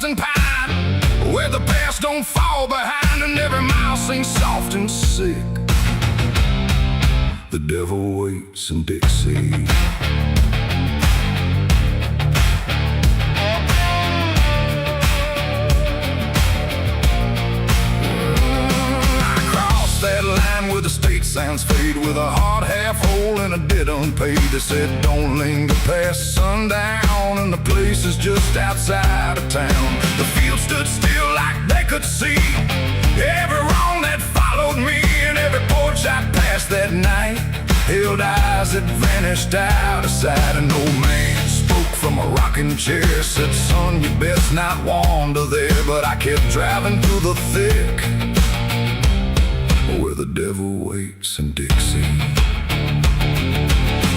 and pine, where the past don't fall behind, and every mile sings soft and sick. The devil waits in Dixie. That line where the state sounds fade, with a hard half hole and a debt unpaid. They said don't linger past sundown, and the place is just outside of town. The field stood still like they could see every wrong that followed me, and every porch I passed that night held eyes that vanished out of sight. An old man spoke from a rocking chair, said, son, you best not wander there. But I kept driving through the thick, where the devil waits in Dixie.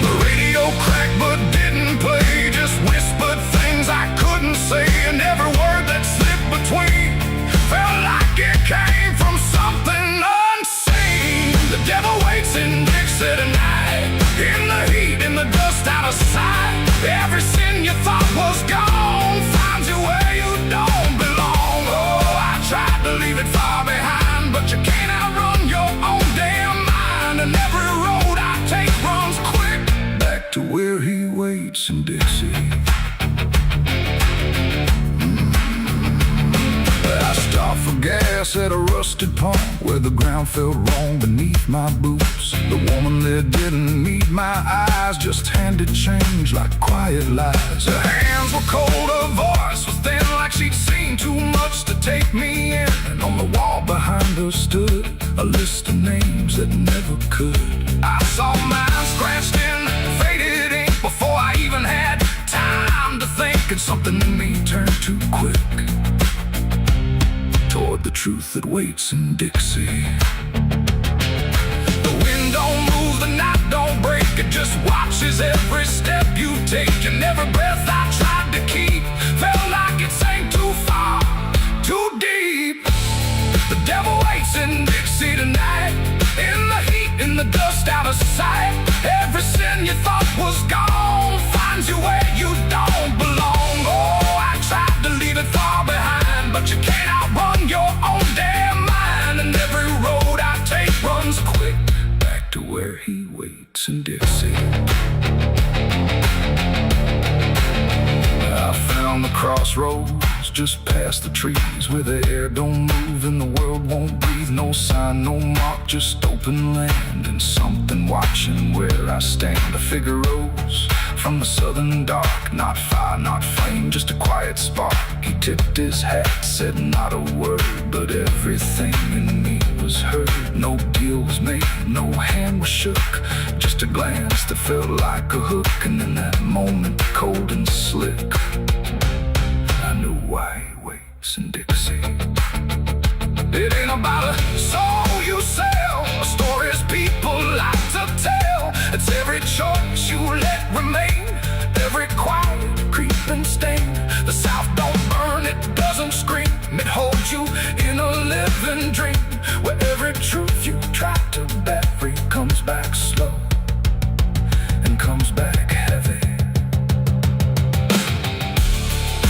The radio cracked but didn't play, just whispered things I couldn't say, and every word that slipped between felt like it came from something unseen. The devil waits in Dixie tonight, in the heat, in the dust, out of sight. Every sin you thought was gone finds you where you don't belong. Oh, I tried to leave it far behind, but you can't outrun your own damn mind. And every road I take runs quick back to where he waits in Dixie. I stopped for gas at a rusted pump, where the ground felt wrong beneath my boots. The woman there didn't meet my eyes, just handed change like quiet lies. Her hands were cold, her voice was thin, like she'd seen too much to take me in. And on the wall behind her stood a list of names that never could. I saw mine scratched in faded ink before I even had time to think, and something in me turned too quick toward the truth that waits in Dixie. The wind don't move, the night don't break, it just watches every step you take. And every breath I tried to keep felt like it sank too far, too deep. The devil waits in Dixie tonight, in the heat, in the dust, out of sight. Every sin you thought was gone finds you where you don't belong. Oh, I tried to leave it far behind, but you can't outrun your own damn mind. And every road I take runs quick back to where he waits in Dixie. I found the crossroads just past the trees, where the air don't move and the world won't breathe. No sign, no mark, just open land, and something watching where I stand. A figure rose from the southern dark, not fire, not flame, just a quiet spark. He tipped his hat, said not a word, but everything in me was heard. No deal was made, no hand was shook, just a glance that felt like a hook. And in that moment, cold and slick, I knew why he waits in Dixie. It ain't about a soul you sell, a stories people like to tell. It's every choice you let remain, every quiet creeping stain. The South don't burn, it doesn't scream, it holds you in a living dream, where every truth you try to bury comes back slow and comes back heavy.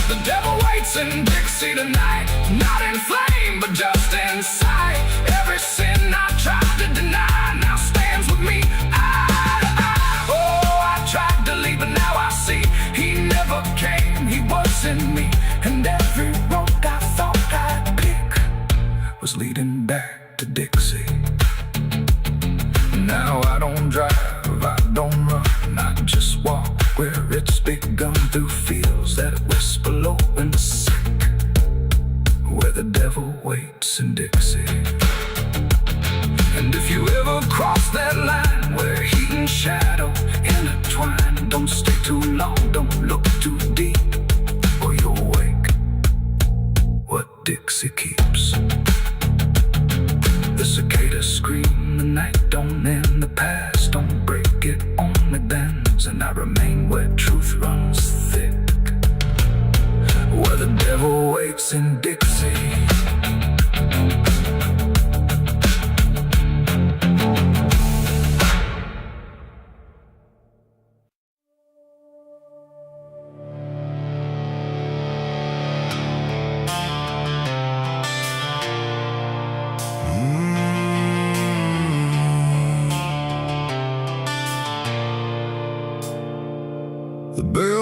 The devil waits in Dixie tonight, not in flame, but just in sight. Every sin I tried to deny now stands with me eye to eye. Oh, I tried to leave, but now I see he never came, he was in me. And every road I thought I'd pick was leading back to Dixie. Now I don't drive, I don't run, I just walk where it's begun, through fields that whisper low and sick, where the devil waits in Dixie. And if you ever cross that line where heat and shadow intertwine, don't stay too long, don't look too deep, or you'll wake what Dixie keeps. The cicadas scream, the night don't end, the past don't break, it only bends. And I remain where truth runs thick, where the devil waits in Dixie.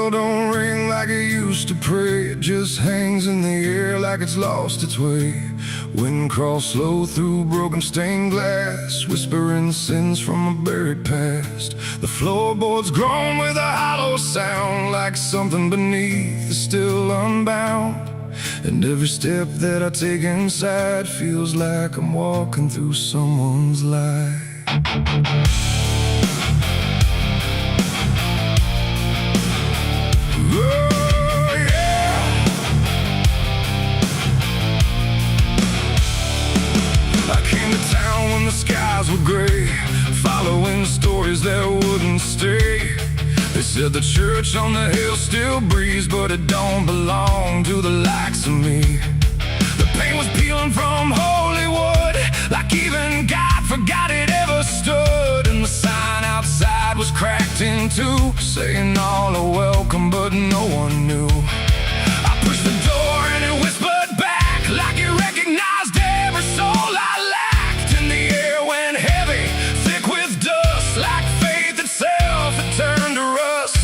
bell don't ring like it used to pray. It just hangs in the air like it's lost its way. Wind crawls slow through broken stained glass, whispering sins from a buried past. The floorboards groan with a hollow sound, like something beneath is still unbound. And every step that I take inside feels like I'm walking through someone's life. Oh, yeah. I came to town when the skies were gray, following stories that wouldn't stay. They said the church on the hill still breathes, but it don't belong to the likes of me. The paint was peeling from holy wood, like even God forgot it ever stood. And the sign outside was cracked in two, saying all are welcome, but no one knew. I pushed the door and it whispered back, like it recognized every soul I lacked. And the air went heavy, thick with dust, like faith itself, it turned to rust.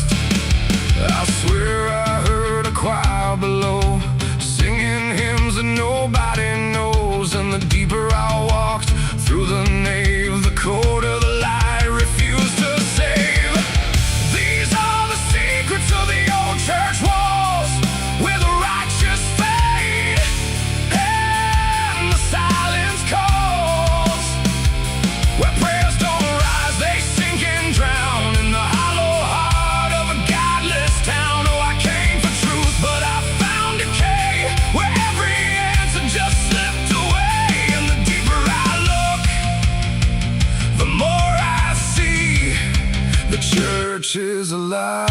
I swear I heard a choir below, singing hymns that nobody knows. And the deeper I walked through the nave, the colder the light refused to save. These are the secrets of the old church walls, where the righteous fade and the silence calls, where prayers don't rise, they sink and drown in the hollow heart of a godless town. Oh, I came for truth, but I found decay, where every answer just slipped away. And the deeper I look, the more I see the church is alive,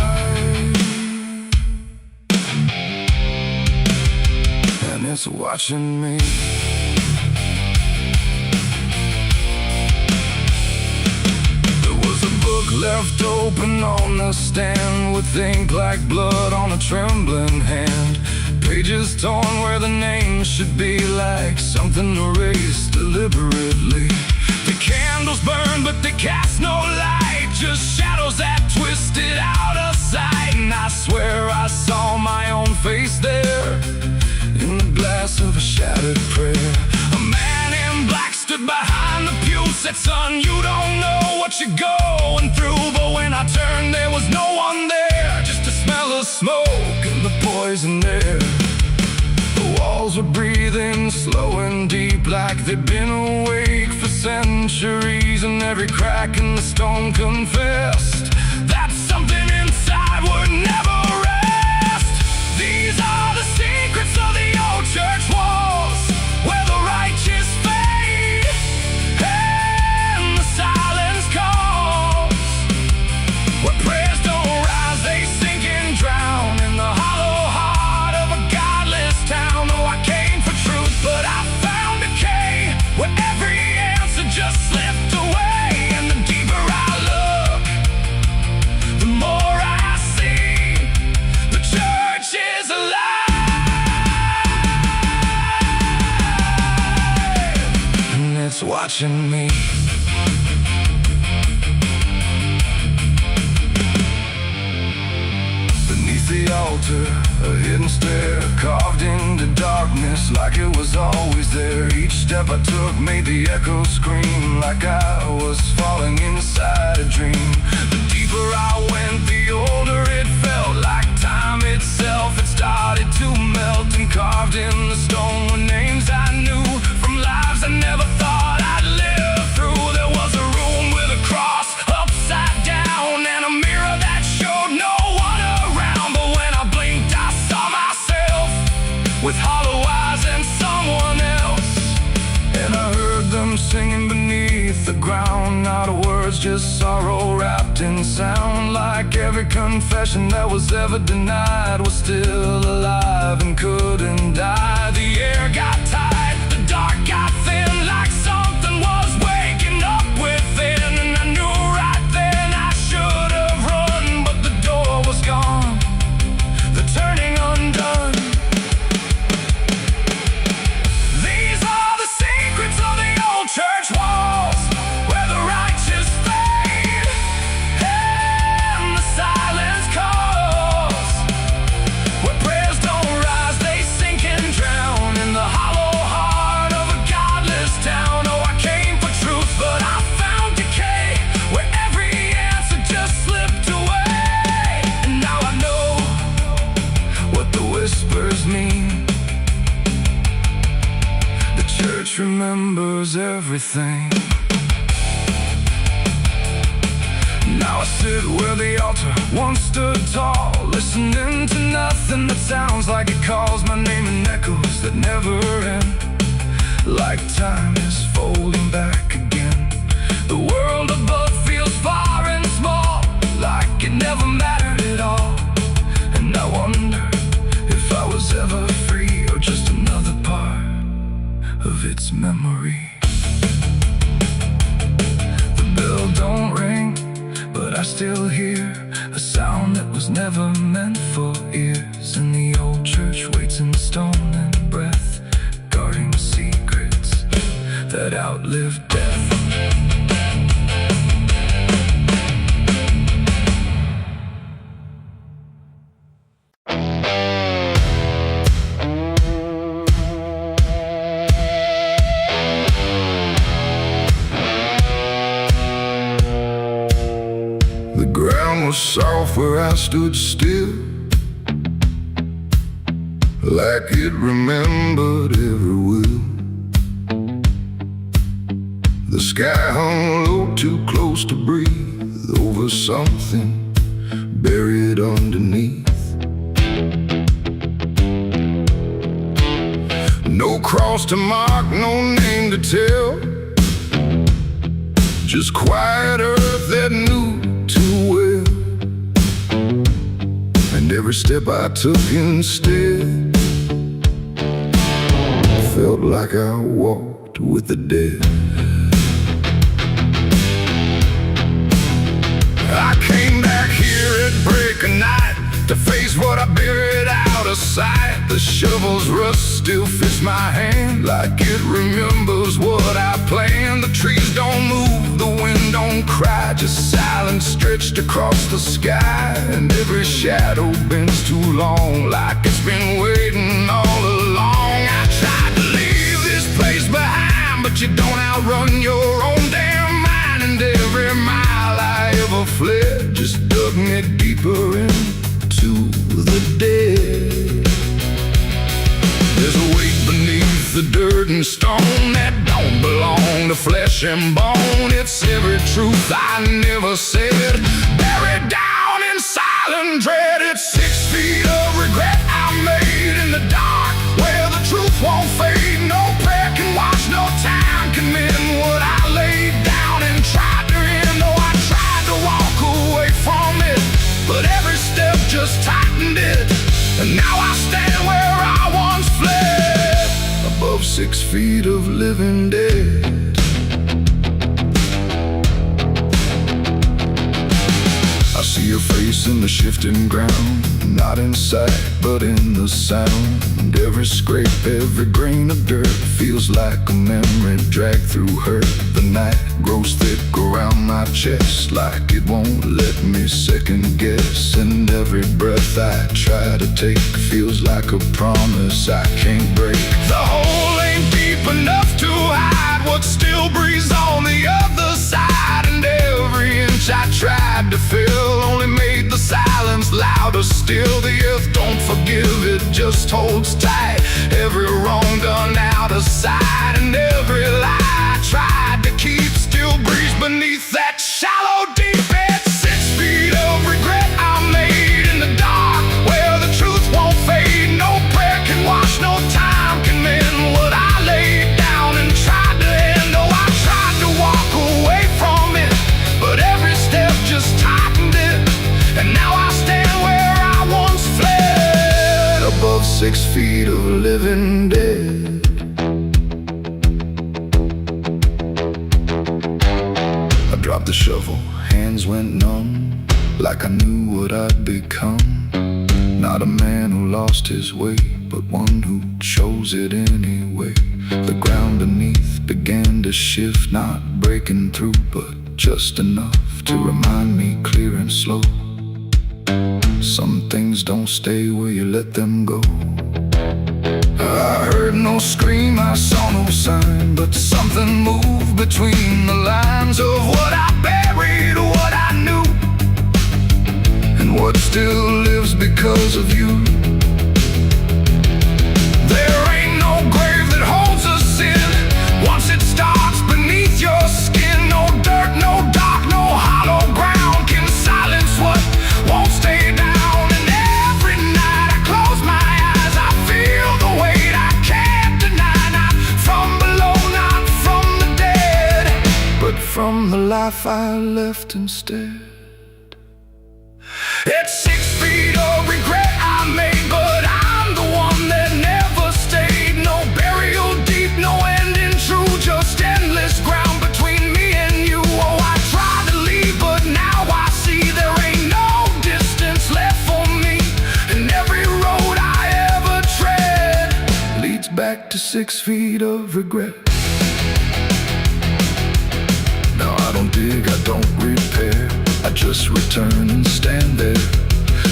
and it's watching me. There was a book left open on the stand, with ink like blood on a trembling hand. Pages torn where the names should be, like something erased deliberately. The candles burn, but they cast no light, just shadows that twisted out of sight. And I swear I saw my own face there, in the glass of a shattered prayer. A man in black stood behind the pew, said, son, you don't know what you're going through. But when I turned, there was no one there, just a smell of smoke and the poison air. The walls were breathing slow and deep, like they'd been awake for centuries. And every crack in the stone confessed that something inside would never rest. These are the secrets of the old church walls, where the righteous fade and the silence calls, where prayers don't rise, they sink and drown in the hollow heart of a godless town. Oh, I came for truth, but I found decay, where every answer just slipped away. And the deeper I look, the more I see the church is alive, and it's watching me. Beneath the altar, a hidden stair, carved into darkness like it was always there. Each step I took made the echoes scream, like I was falling inside a dream. The deeper I went, the older it felt, like time itself. It started to melt, and carved in the stone were names I knew, from lives I never thought I'd live through. There was a room with a cross upside down, and a mirror that showed no one around. But when I blinked, I saw myself with hollow eyes and someone else. And I heard them singing beneath the ground, not words, just sorrow wrapped in sound. Like every confession that was ever denied was still alive and couldn't die. The air got tight, the dark got thin, like something was waking up within. And I knew right then I should have run, but the door was gone, the turning undone. These are the secrets of the old church walls, where the righteous fade and the silence calls, church remembers everything. Now I sit where the altar once stood tall, listening to nothing that sounds like it calls my name in echoes that never end. Like time is folding back again. The world above feels far and small, like it never mattered at all. And I wonder if I was ever free, or just another part of its memory. The bell don't ring, but I still hear a sound that was never meant for ears. And the old church waits in stone and breath, guarding secrets that outlive death. The ground was soft where I stood still, like it remembered every will. The sky hung low, too close to breathe, over something buried underneath. No cross to mark, no name to tell, just quiet earth that knew too well. And every step I took instead felt like I walked with the dead. I came back here at break of night to face what I buried out of sight. The shovel's rust still fits my hand, like it remembers what I planned. The trees don't move, the wind don't cry, just silence stretched across the sky. And every shadow bends too long, like it's been waiting all along. I tried to leave this place behind, but you don't outrun your own damn mind. And every mile I ever fled just dug me deeper into the dead. There's a weight beneath the dirt and stone that don't belong to flesh and bone. It's every truth I never said, buried down in silent dread. It's 6 feet of regret I made in the dark, where the truth won't fade. No prayer can wash, no time can mend what I laid down and tried to end. Oh, I tried to walk away from it, but every step just tightened it. And now I stand where I once fled, above 6 feet of living dead. I see your face in the shifting ground, not in sight, but in the sound. Every scrape, every grain of dirt feels like a memory dragged through hurt. The night grows thick around my chest, like it won't let me second guess. And every breath I try to take feels like a promise I can't break. The hole ain't deep enough to hide what still breathes on the other side. And every inch I tried to fill only made the silence louder still. The earth don't forgive, it just holds tight. Every wrong done out of sight, and every lie I tried to keep still breathes beneath that shallow deep end. 6 feet of regret I made in the dark, where the truth won't fade. No prayer can wash, no time can mend what I laid down and tried to end. Oh, I tried to walk away from it, but every step just tightened it. And now I stand where I once fled, above 6 feet of living dead. I dropped the shovel, hands went numb, like I knew what I'd become. Not a man who lost his way, but one who chose it anyway. The ground beneath began to shift, not breaking through, but just enough to remind me clear and slow. Some things don't stay where you let them go. I heard no scream, I saw no sign, but something moved between the lines of what I buried, what I knew, and what still lives because of you. There ain't no grave that holds us in, from the life I left instead. It's 6 feet of regret I made, but I'm the one that never stayed. No burial deep, no ending true, just endless ground between me and you. Oh, I tried to leave, but now I see there ain't no distance left for me, and every road I ever tread leads back to 6 feet of regret. No, I don't dig, I don't repair, I just return and stand there,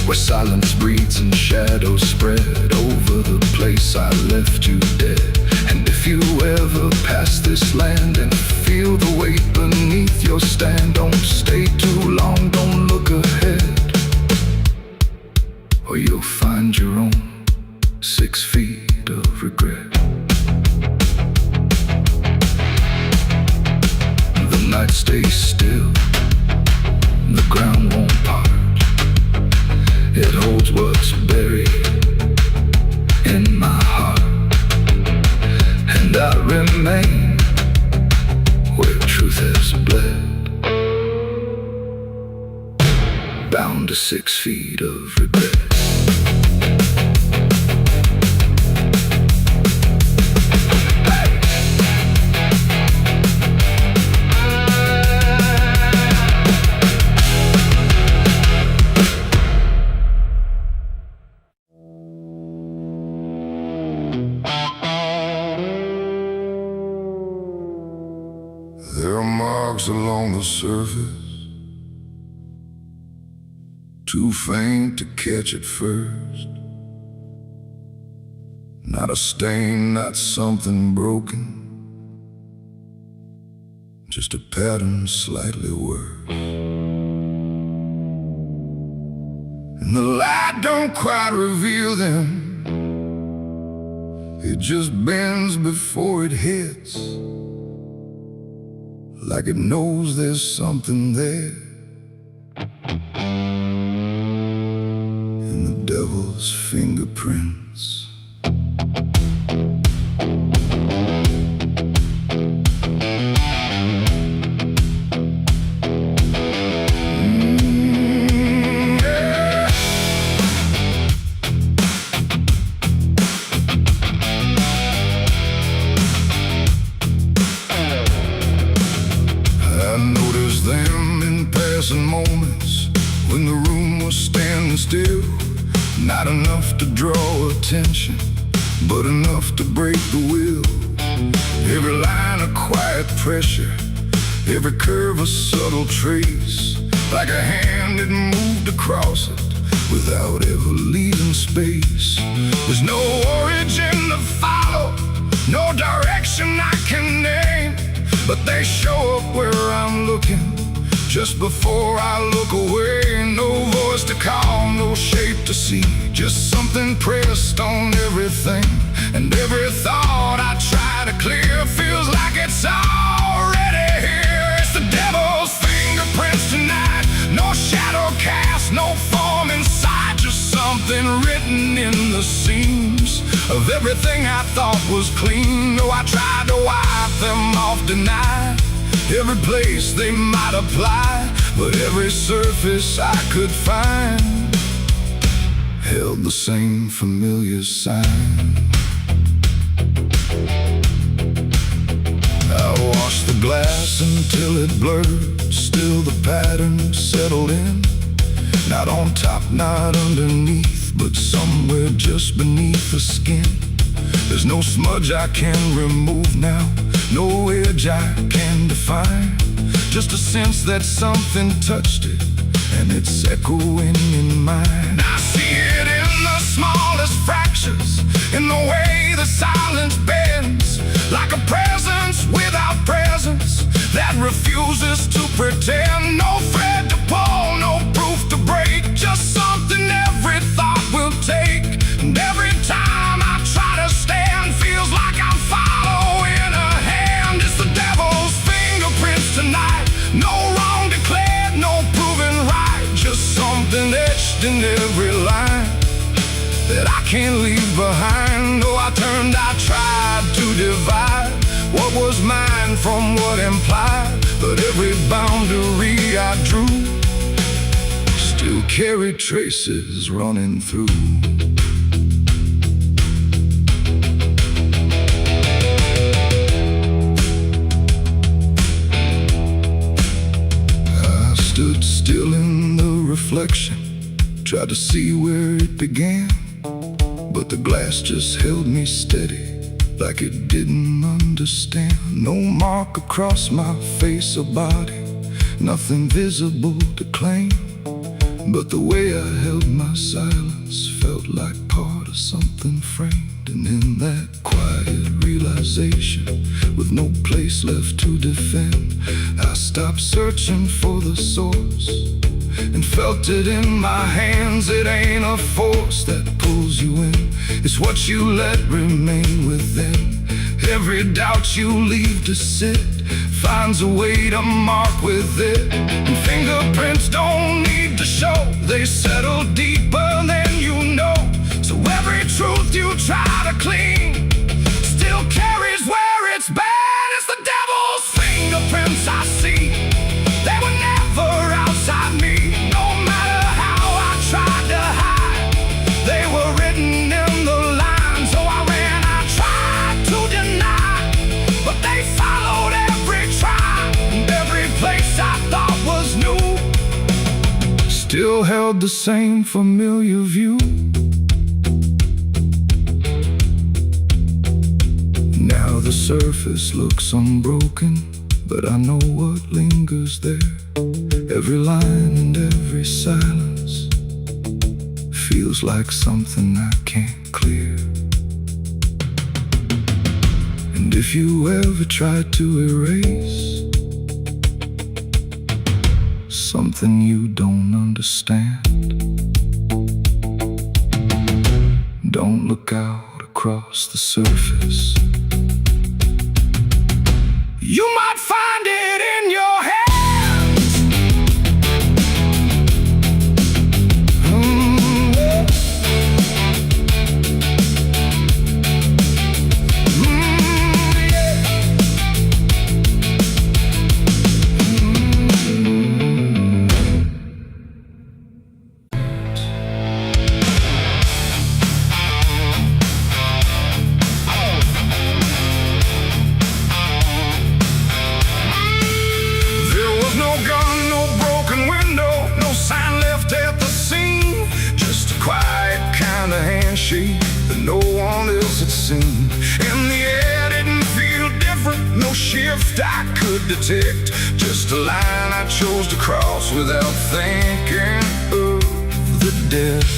where silence breathes and shadows spread over the place I left you dead. And if you ever pass this land and feel the weight beneath your stand, don't stay too long, don't look ahead, or you'll find your own 6 feet of regret. The night stays still, the ground won't part. It holds what's buried in my heart, and I remain where truth has bled, bound to 6 feet of regret. There are marks along the surface, too faint to catch at first. Not a stain, not something broken, just a pattern slightly worse. And the light don't quite reveal them, it just bends before it hits, like it knows there's something there. And the devil's fingerprints. Moments when the room was standing still, not enough to draw attention, but enough to break the will. Every line a quiet pressure, every curve a subtle trace, like a hand that moved across it without ever leaving space. There's no origin to follow, no direction I can name, but they show up where I'm looking just before I look away. No voice to call, no shape to see, just something pressed on everything. And every thought I try to clear feels like it's already here. It's the devil's fingerprints tonight, no shadow cast, no form inside, just something written in the seams of everything I thought was clean. No, I tried to wipe them off, deny every place they might apply, but every surface I could find held the same familiar sign. I washed the glass until it blurred, still the pattern settled in, not on top, not underneath, but somewhere just beneath the skin. There's no smudge I can remove now, no edge I can define, just a sense that something touched it, and it's echoing in mine. I see it in the smallest fractures, in the way the silence bends, like a presence without presence that refuses to pretend. No thread to pull, no proof to break, just something every thought will take. And every time I try to stand, feels like I'm following a hand. It's the devil's fingerprints tonight, no wrong declared, no proven right, just something etched in every line that I can't leave behind. Oh, I tried to divide, carry traces running through. I stood still in the reflection, tried to see where it began, but the glass just held me steady, like it didn't understand. No mark across my face or body, nothing visible to claim, but the way I held my silence felt like part of something framed. And in that quiet realization, with no place left to defend, I stopped searching for the source and felt it in my hands. It ain't a force that pulls you in, it's what you let remain within. Every doubt you leave to sit finds a way to mark with it. And fingerprints don't need to show, they settle deeper than you know. So every truth you try to clean still carries where it's been. It's the devil's fingerprints I see, they were never outside me. No matter how I tried to hide, they were written in the lines. So I ran, I tried to deny, but they followed every try. And every place I thought was new still held the same familiar view. Now the surface looks unbroken, but I know what lingers there. Every line and every silence feels like something I can't clear. And if you ever try to erase something you don't understand, don't look out across the surface. You might find it in your hands. That no one else had seen, and the air didn't feel different. No shift I could detect, just a line I chose to cross without thinking of the death.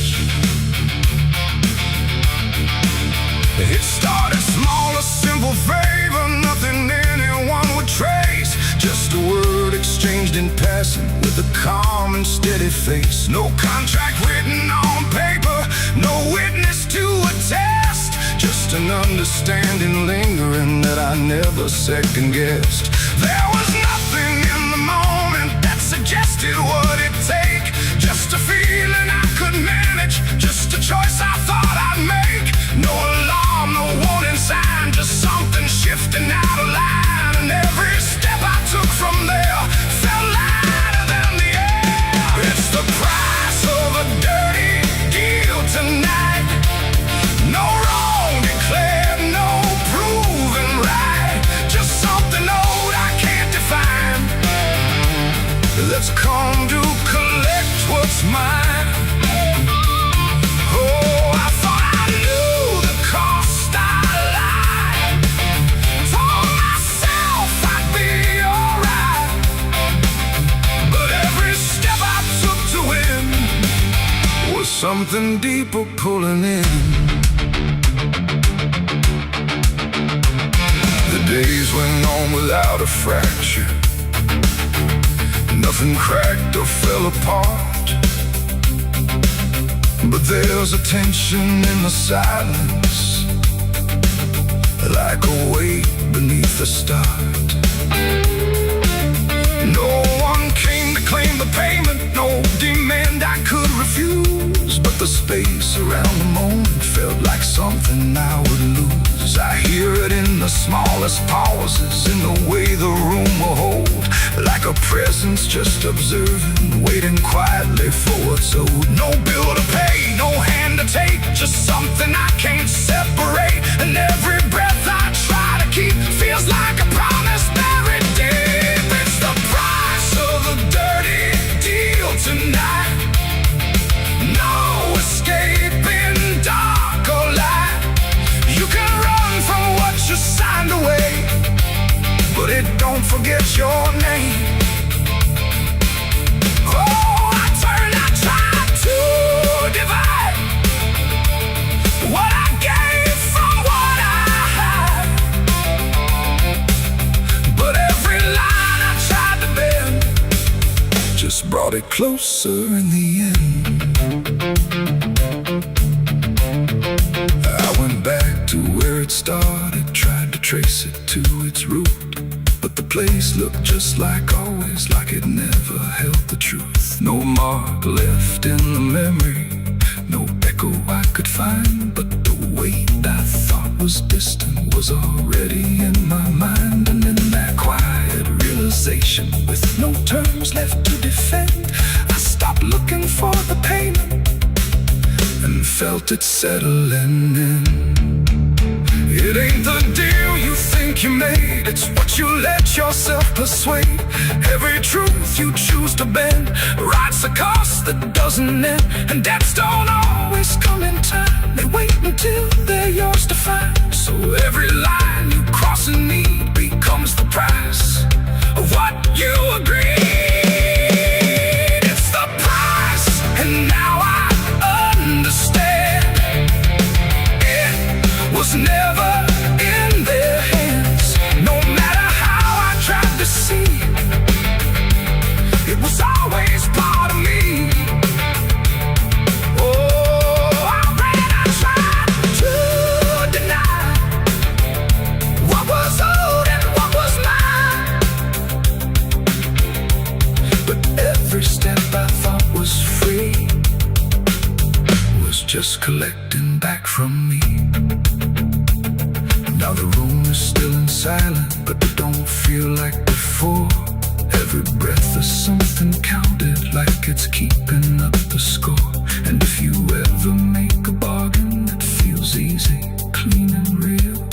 It started small, a simple favor, nothing anyone would trace. Just a word exchanged in passing with a calm and steady face. No contract written on paper, no witness to attest, just an understanding lingering that I never second-guessed. There was nothing in the moment that suggested what it'd take, just a feeling I could manage, just a choice I thought I'd make. No alarm, no warning sign, just something shifting out of line. And every step I took from there felt lighter than the air. It's the price of a dirty deal tonight. No wrong declared, no proven right, just something old I can't define, that's come to collect what's mine. Oh, I thought I knew the cost I lied, told myself I'd be alright, but every step I took to win was something deeper pulling in. The days went on without a fracture, nothing cracked or fell apart, but there's a tension in the silence, like a weight beneath the start. No one came to claim the payment, no demand I could refuse, but the space around the moment felt like something I would lose. I hear it in the smallest pauses, in the way the room will hold, like a presence just observing, waiting quietly for what's owed. No bill to pay, no hand to take, just something I can't separate. And every breath I try to keep feels like a promise buried deep. It's the price of a dirty deal tonight. No escaping dark or light. You can run from what you signed away, but it don't forget your name. Oh, I try to divide what I gave from what I had, but every line I tried to bend just brought it closer in the end. I went back to where it started, tried to trace it to its root, but the place looked just like always, like it never held the truth. No mark left in the memory, no echo I could find, but the weight I thought was distant was already in my mind. And in that quiet realization, with no terms left to defend, I stopped looking for the payment and felt it settling in. It ain't the deal you think you made, it's what you let yourself persuade. Every truth you choose to bend writes a cost that doesn't end. And debts don't always come in time, they wait until they're yours to find. So every line you cross in need becomes the price of what you agreed. It's the price, and now I understand. It was never in their hands, no matter how I tried to see. It was always part of me. Oh, I tried to deny what was owed and what was mine, but every step I thought was free was just collecting back from me. Now the room is still and silent, but it don't feel like before. Every breath is something counted, like it's keeping up the score. And if you ever make a bargain that feels easy, clean and real,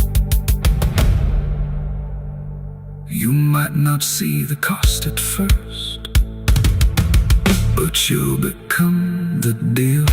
you might not see the cost at first, but you'll become the deal.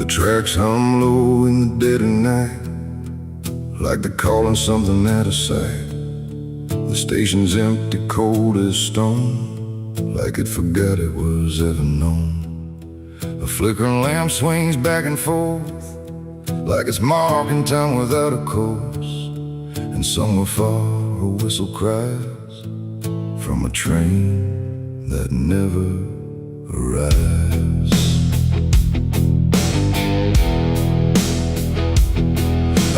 Tracks hum low in the dead of night, like they're calling something out of sight. The station's empty, cold as stone, like it forgot it was ever known. A flickering lamp swings back and forth, like it's marking time without a course. And somewhere far a whistle cries from a train that never arrives.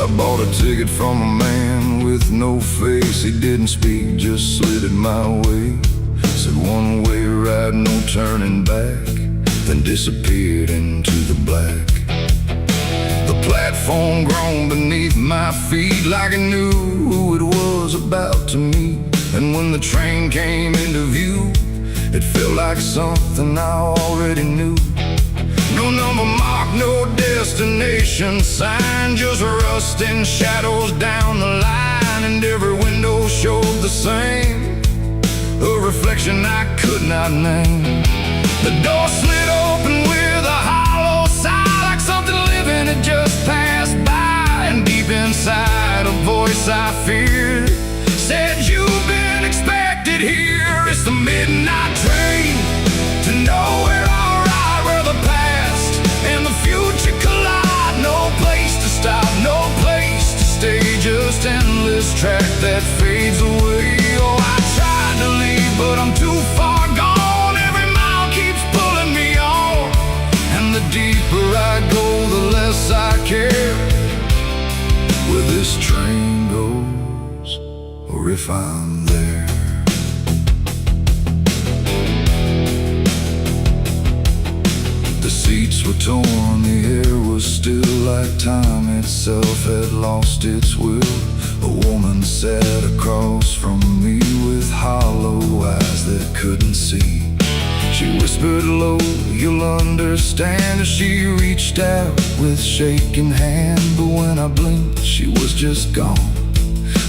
I bought a ticket from a man with no face. He didn't speak, just slid it my way. Said one way ride, no turning back, then disappeared into the black. The platform groaned beneath my feet, like it knew who it was about to meet. And when the train came into view, it felt like something I already knew. No number mark, no destination sign, just rusting shadows down the line. And every window showed the same, a reflection I could not name. The door slid open with a hollow sigh, like something living had just passed by. And deep inside a voice I feared said, "You've been expected here." It's the midnight train to nowhere. if I'm there. The seats were torn, the air was still like time itself had lost its will. A woman sat across from me with hollow eyes that couldn't see. She whispered low, "You'll understand," as she reached out with shaking hand. But when I blinked, she was just gone,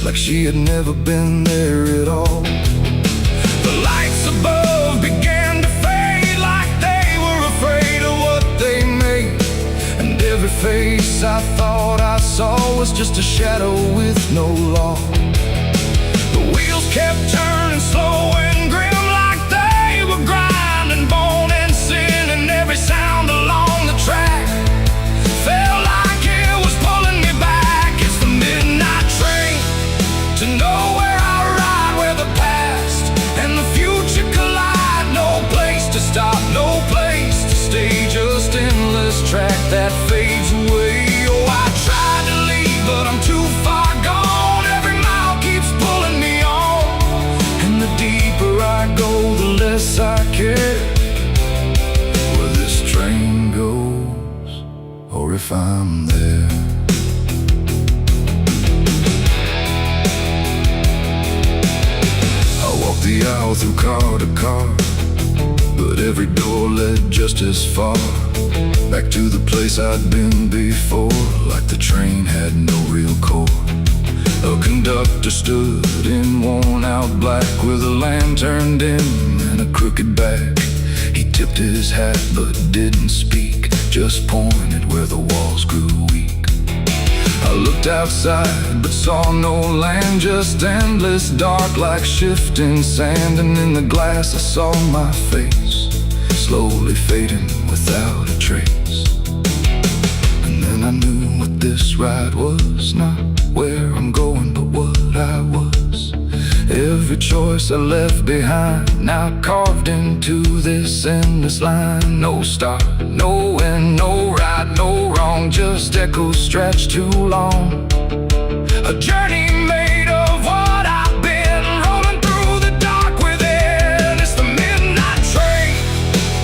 like she had never been there at all. The lights above began to fade, like they were afraid of what they made. And every face I thought I saw was just a shadow with no law. The wheels kept turning slow and grim, like they were grinding bone and sin. And every sound along the track felt like it was pulling me back. It's the midnight train to nowhere I ride, where the past and the future collide. No place to stop, no place to stay, just endless track that fades away. Oh, I tried to leave, but I'm too far gone. Every mile keeps pulling me on, and the deeper I go, the less I care where this train goes, or if I'm there. I walked the aisle through car to car, but every door led just as far back to the place I'd been before, like the train had no real core. A conductor stood in worn-out black with a lantern dim and a crooked back. He tipped his hat but didn't speak, just pointed where the walls grew weak. I looked outside but saw no land, just endless dark like shifting sand. And in the glass I saw my face, slowly fading without a trace. And then I knew what this ride was, not where I'm going but what I was. Every choice I left behind, now carved into this endless line. No start, no end, no right, no wrong, just echoes stretched too long. A journey made of what I've been, rolling through the dark within. It's the midnight train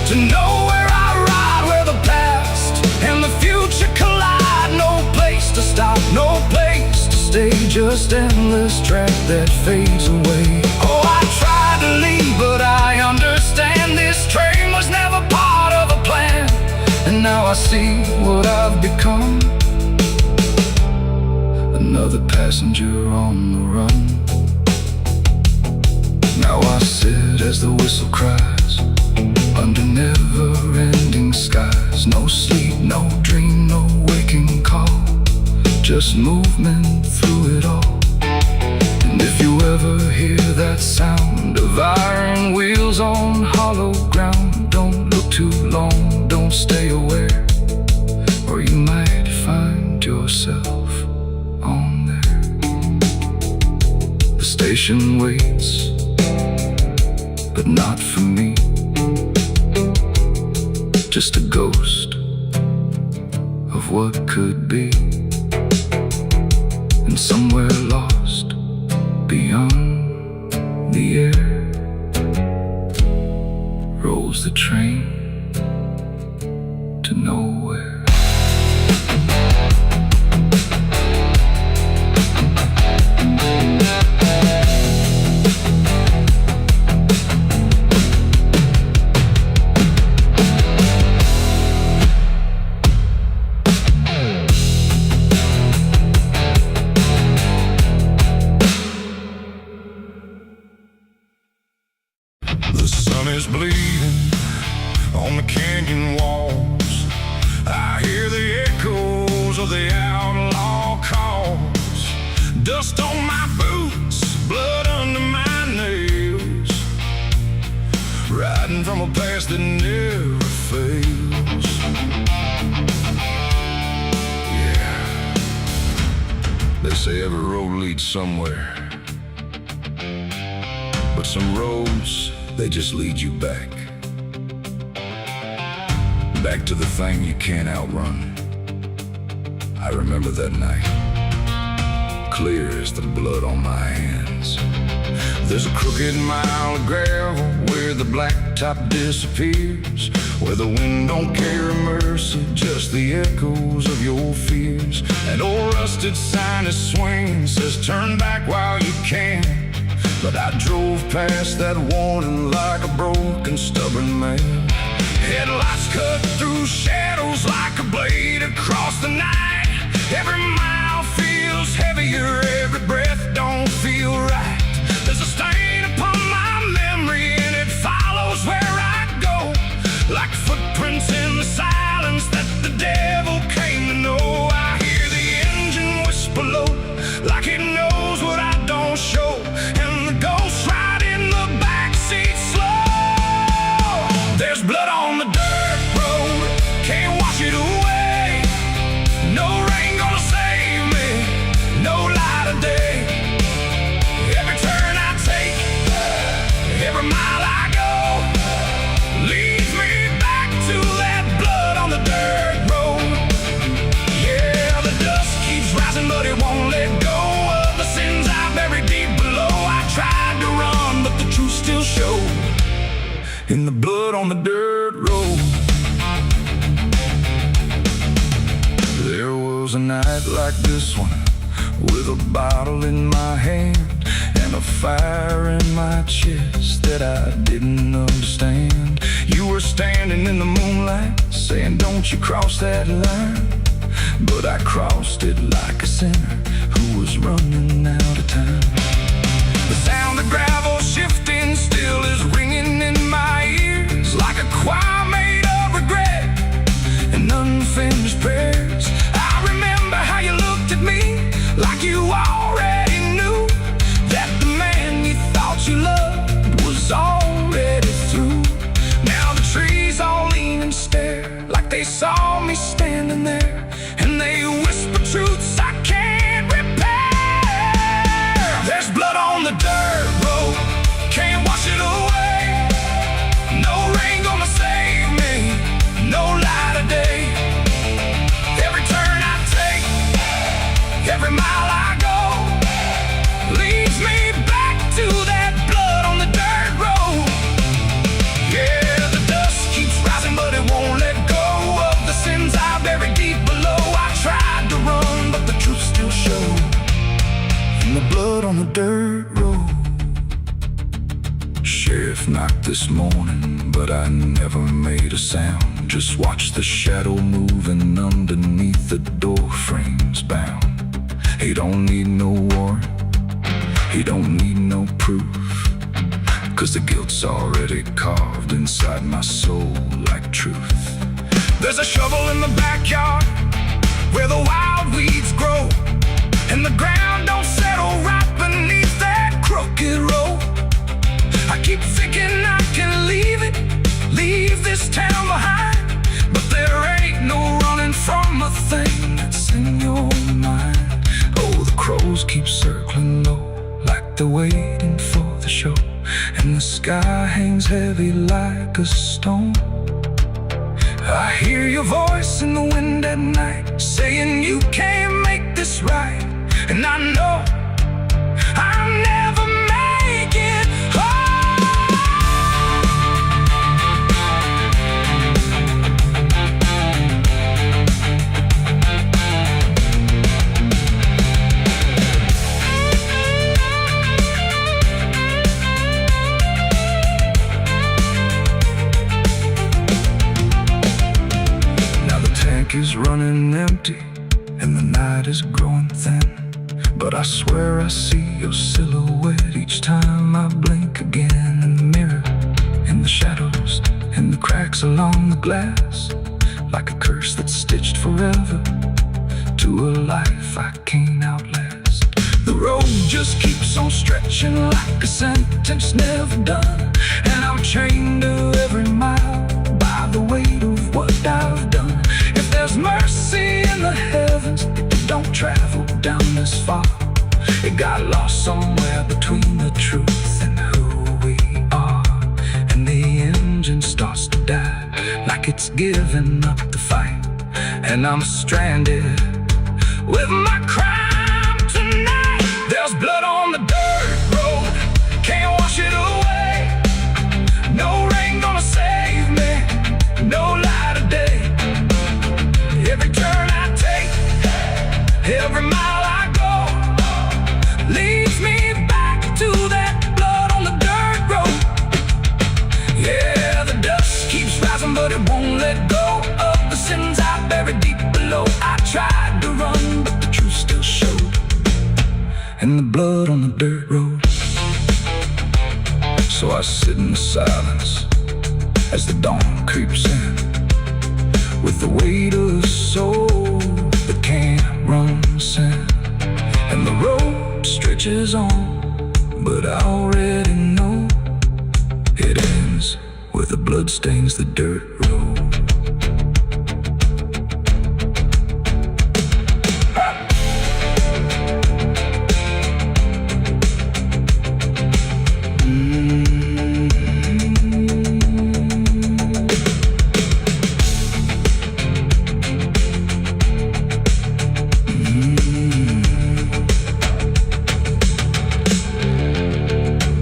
to nowhere I ride, where the past and the future collide. No place to stop, no place to stay, just endless track that fades away. Oh, I tried to leave, but I understand this train was never part of a plan. And now I see what I've become, another passenger on the run. Now I sit as the whistle cries, under never-ending skies. No sleep, no dream, no waking call, just movement through it all. And if you ever hear that sound of iron wheels on hollow ground, don't look too long, don't stay aware, or you might find yourself on there. The station waits, but not for me, just a ghost of what could be. And somewhere lost beyond the air rolls the train to nowhere. The sun is bleeding on the canyon walls. I hear the echoes of the outlaw calls. Dust on my boots, blood under my nails, riding from a past that never fails. Yeah, they say every road leads somewhere, but some roads, they just lead you back to the thing you can't outrun. I remember that night, clear as the blood on my hands. There's a crooked mile of gravel where the blacktop disappears, where the wind don't carry mercy, just the echoes of your fears. An old rusted sign is swinging, says turn back while you can. But I drove past that warning like a broken, stubborn man. Headlights cut through shadows like a blade across the night. Every mile feels heavier, every breath don't feel right. There's a stain upon my memory and it follows where I go, like footprints in the silence that the devil came to know. I hear the engine whisper low, like it knows what I don't show, and the ghost ride in the backseat slow. There's blood on the dirt road, can't wash it away. No rain gonna save me, no light of day. Every turn I take, every mile I go, leads me back to that blood on the dirt road. Yeah, the dust keeps rising, but it won't let go of the sins I buried deep below. I tried to run, but the truth still showed in the blood on the dirt road. There was a night like this one, with a bottle in my hand and a fire in my chest that I didn't understand. You were standing in the moonlight, saying don't you cross that line. But I crossed it like a sinner who was running out of time. The sound of gravel shifting still is ringing in my ears, like a choir made of regret and unfinished prayers. I remember how you looked at me like you already knew that the man you thought you loved was already through. Now the trees all lean and stare like they saw me standing there, and they whisper truths I can't repair. There's blood on the dirt road, can't wash it away. No rain gonna save me, no light of day. Every turn I take, every mile I go, leads me back to that blood on the dirt road. Yeah, the dust keeps rising, but it won't let go of the sins I buried deep below. I tried to run, but the truth still showed in the blood on the dirt road. Sheriff knocked this morning, but I never made a sound. Just watched the shadow moving underneath the door frames bound. He don't need no warrant, he don't need no proof, 'cause the guilt's already carved inside my soul like truth. There's a shovel in the backyard where the wild weeds grow, and the ground don't settle right beneath that crooked road. I keep thinking I can leave it, leave this town behind, but there ain't no running from a thing that's in your mind. Oh, the crows keep circling low like they're waiting for the show, and the sky hangs heavy like a stone. I hear your voice in the wind at night, saying you can't make this right, and I know I'll never make it home. Is running empty and the night is growing thin, but I swear I see your silhouette each time I blink again. In the mirror, in the shadows, in the cracks along the glass, like a curse that's stitched forever to a life I can't outlast. The road just keeps on stretching like a sentence never done, and I'm chained to every mile by the weight of what I've done. If there's mercy in the heavens, it don't travel down this far. It got lost somewhere between the truth and who we are, and the engine starts to die like it's giving up the fight, and I'm stranded with my crime tonight. There's blood on the dirt road, can't So I sit in the silence as the dawn creeps in, with the weight of a soul that can't run sin. And the road stretches on, but I already know it ends where the blood stains the dirt road.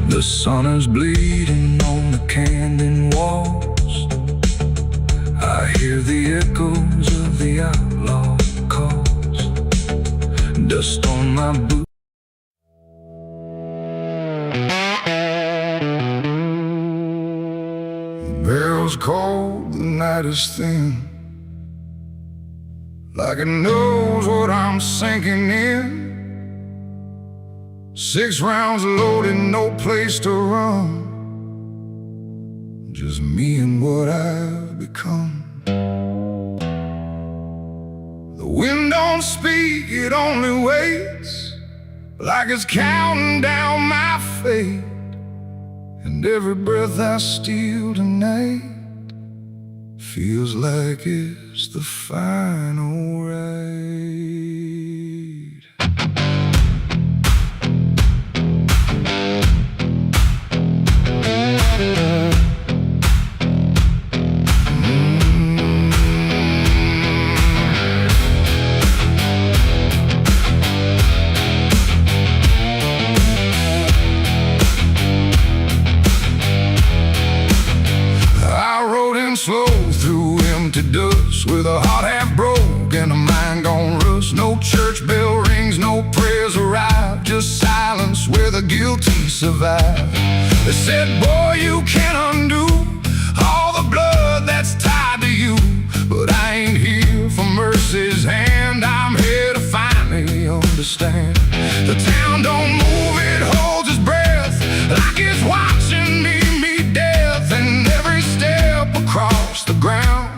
The sun is bleeding on the canyon walls. I hear the echoes of the outlaw calls. Dust on my boots. Barrel's cold, the night is thin, like it knows what I'm sinking in. 6 rounds loaded, no place to run, just me and what I've become. The wind don't speak, it only waits, like it's counting down my fate. And every breath I steal tonight feels like it's the final ride. Slow through empty dust, with a heart half broke and a mind gone rust. No church bell rings, no prayers arrive, just silence where the guilty survive. They said, boy, you can't undo all the blood that's tied to you. But I ain't here for mercy's hand, I'm here to finally understand. The town don't move, it holds its breath, like it's watching me meet death. And every step across the ground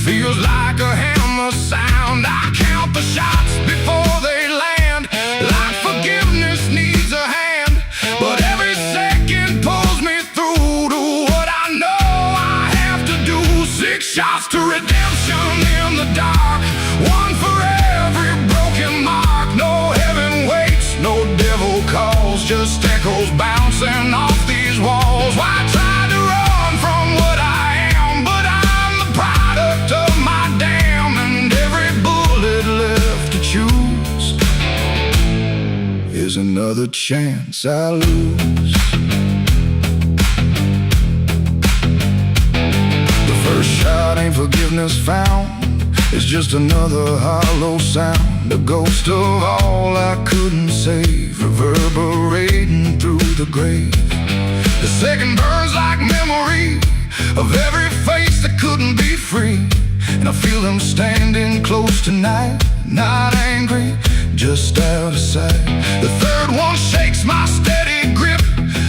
feels like a hammer sound. I count the shots before they land, like forgiveness needs a hand. But every second pulls me through to what I know I have to do. 6 shots to redemption in the dark, one for every broken mark. No heaven waits, no devil calls, just echoes bouncing off these walls. Why try to run from what I am? But I'm the product of my damn, and every bullet left to choose is another chance I lose. The first shot ain't forgiveness found, it's just another hollow sound, a ghost of all I couldn't save, reverberating through the grave. The second burns like memory of every face that couldn't be free, and I feel them standing close tonight, not angry, just out of sight. The third one shakes my steady grip,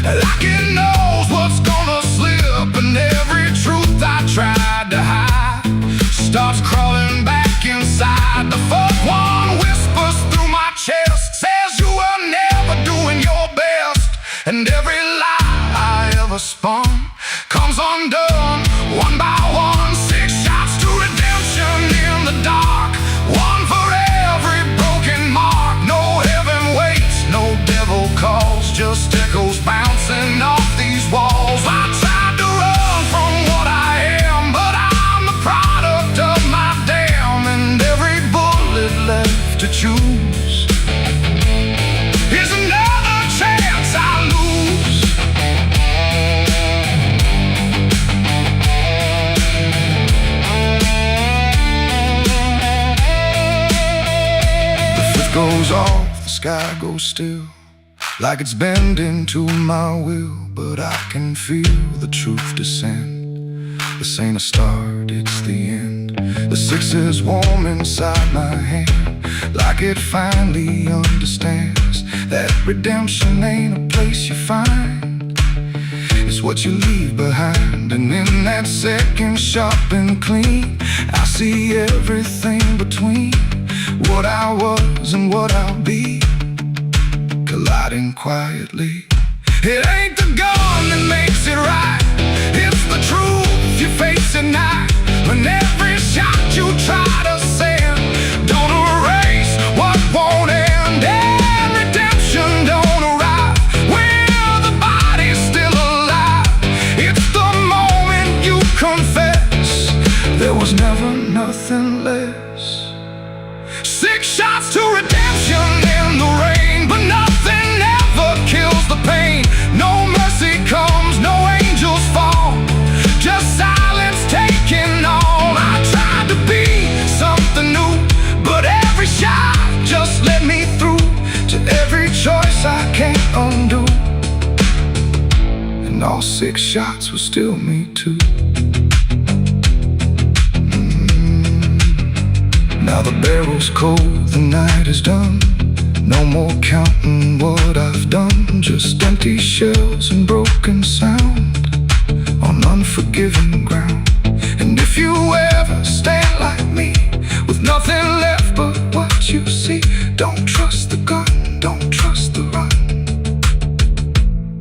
like it knows what's gonna slip, and every truth I tried to hide starts crawling back inside. The fourth one whispers through my chest, says you were never doing your best, and every lie I ever spun comes undone, one by one. 6 shots to redemption in the dark, one for every broken mark. No heaven waits, no devil calls, just echoes bouncing off these walls. I tried to run from what I am, but I'm the product of my damn, and every bullet left to choose is another chance I lose. The fifth goes off, the sky goes still, like it's bending to my will, but I can feel the truth descend. This ain't a start, it's the end. The 6 is warm inside my hand, like it finally understands that redemption ain't a place you find, It's what you leave behind. And in that second sharp and clean, I see everything between what I was and what I'll be, colliding quietly. It ain't the gun that makes it right, it's the truth you face at night. When every shot you try to send don't erase what won't end, and redemption don't arrive when the body's still alive. It's the moment you confess there was never nothing less. 6 shots to redemption in the rain, but nothing ever kills the pain. No mercy comes, no angels fall, just silence taking all. I tried to be something new, but every shot just let me through to every choice I can't undo. And all 6 shots were still me too. Now the barrel's cold, the night is done. No more counting what I've done, just empty shells and broken sound on unforgiving ground. And if you ever stand like me, with nothing left but what you see, don't trust the gun, don't trust the run.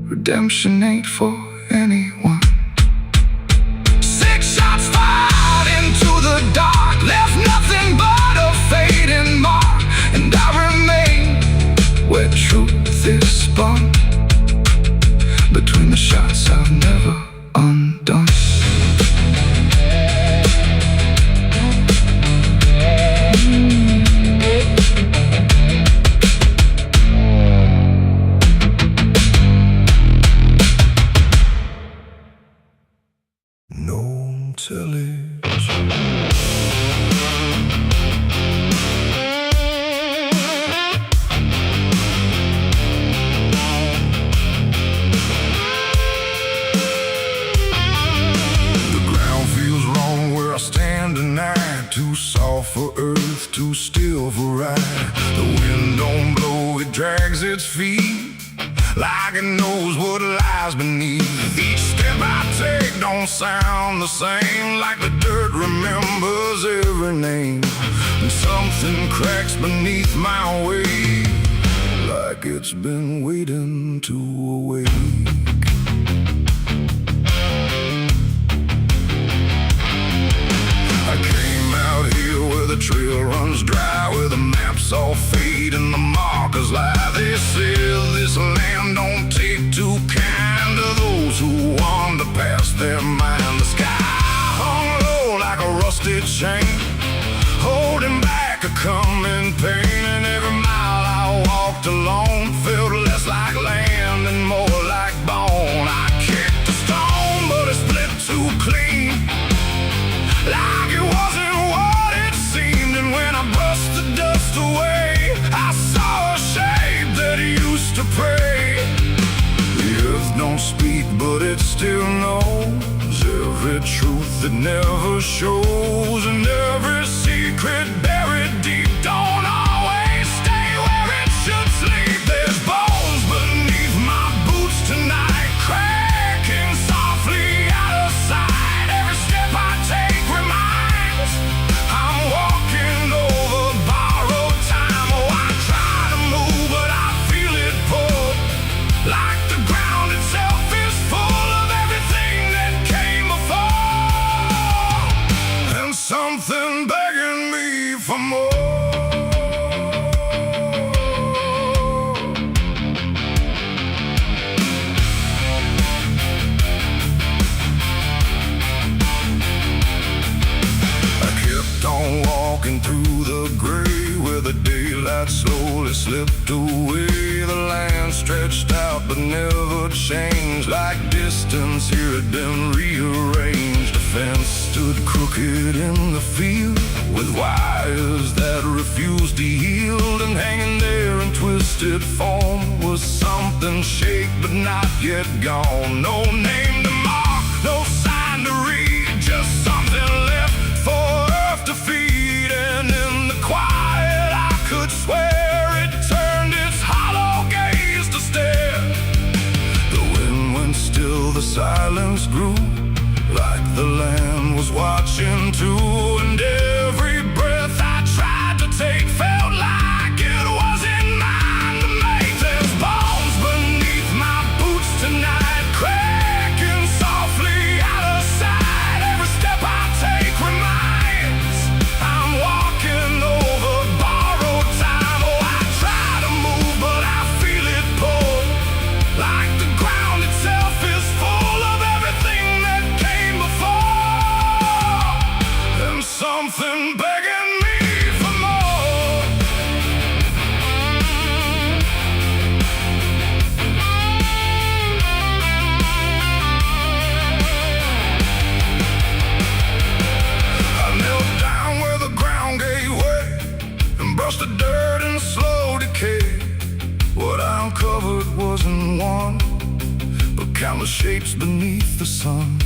Redemption ain't for anyone. 6 shots fired into the dark, left nothing but a fading mark. And I remain where truth is spun, between the shots I've never undone. No television. Too soft for earth, too still for ride. The wind don't blow, it drags its feet like it knows what lies beneath. Each step I take don't sound the same, like the dirt remembers every name. And something cracks beneath my weight, like it's been waiting to awake. I came out here where the trail runs dry, where the maps all fade and the markers lie. They said this land don't take too kind to those who wander past their mind. The sky hung low like a rusted chain, holding back a coming pain. And every mile I walked alone felt less like land and more like bone. I kicked a stone, but it split too clean, like it wasn't what it seemed. And when I brushed the dust away, I saw a shape that used to pray. The earth don't speak, but it still knows every truth that never shows, and every secret buried deep don't always stay where it should sleep. There's bones beneath my boots tonight, cracking softly out of sight. Every step I take reminds I'm walking over borrowed time. Oh, I try to move, but I feel it pull, like the ground itself is full of everything that came before, and something begging me for more. Walking through the gray where the daylight slowly slipped away. The land stretched out but never changed, like distance here had been rearranged. A fence stood crooked in the field, with wires that refused to yield. And hanging there in twisted form was something shaped but not yet gone. No name to mark, no sign to read, just something left for earth to feed. And in the quiet I could swear it turned its hollow gaze to stare. The wind went still, the silence silence grew, like the land was watching too. And every breath I tried to take felt like it wasn't mine to make. There's bones beneath my boots tonight, cracking softly out of sight. Every step I take reminds I'm walking over borrowed time. Oh, I try to move, but I feel it pull, like the ground itself is full of everything that came before, and something begging me for more. I knelt down where the ground gave way and brushed the dirt in slow decay. What I uncovered wasn't one, but countless shapes beneath the sun.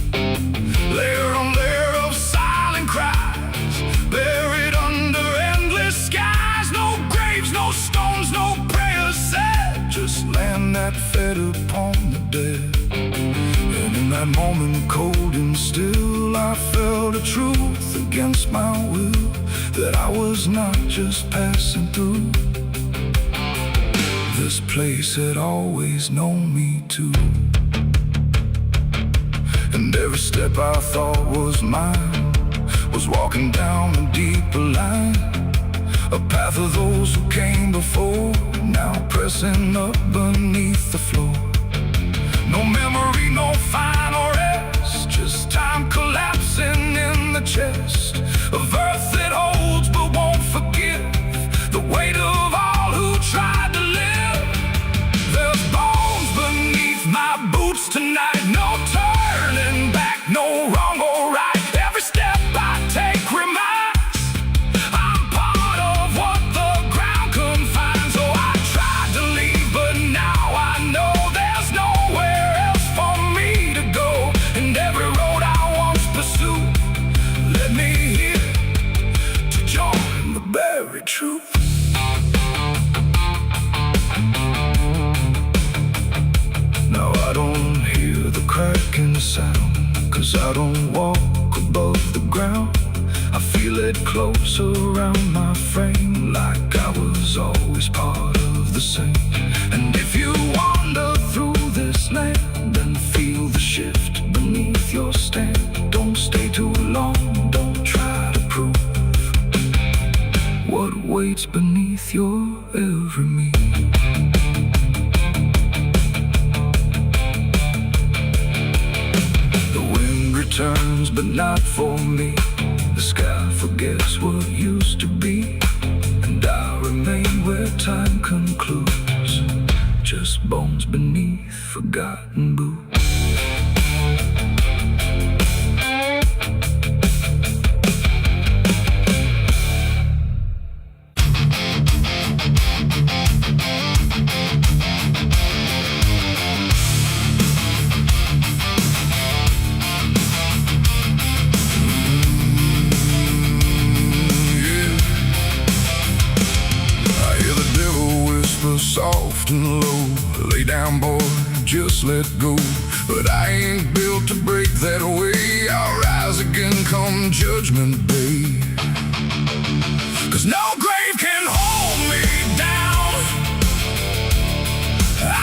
Layer on layer of silent cries, buried under endless skies. No graves, no stones, no prayers said, just land that fed upon the dead. And in that moment, cold and still, I felt a truth against my will, that I was not just passing through. This place had always known me too. And every step I thought was mine was walking down a deeper line, a path of those who came before, now pressing up beneath the floor. No memory, no final rest, just time collapsing in the chest of earth that holds but won't forgive the weight of all who tried to live. There's bones beneath my boots tonight, no turning back, no wrong or right. Every step I take reminds I'm part of what the ground confines. Oh, I tried to leave, but now I know there's nowhere else for me to go. And every road I once pursued led me here to join the buried truth. Now I don't hear the cracking sound, 'cause I don't walk above the ground. I feel it close around my frame, like I was always part of the same. And if you wander through this land and feel the shift beneath your stand, don't stay too long, don't try to prove what waits beneath your every move. Returns, but not for me. The sky forgets what used to be, and I remain where time concludes, just bones beneath forgotten boots. Soft and low, lay down boy, just let go. But I ain't built to break that way. I'll rise again come judgment day, 'cause no grave can hold me down.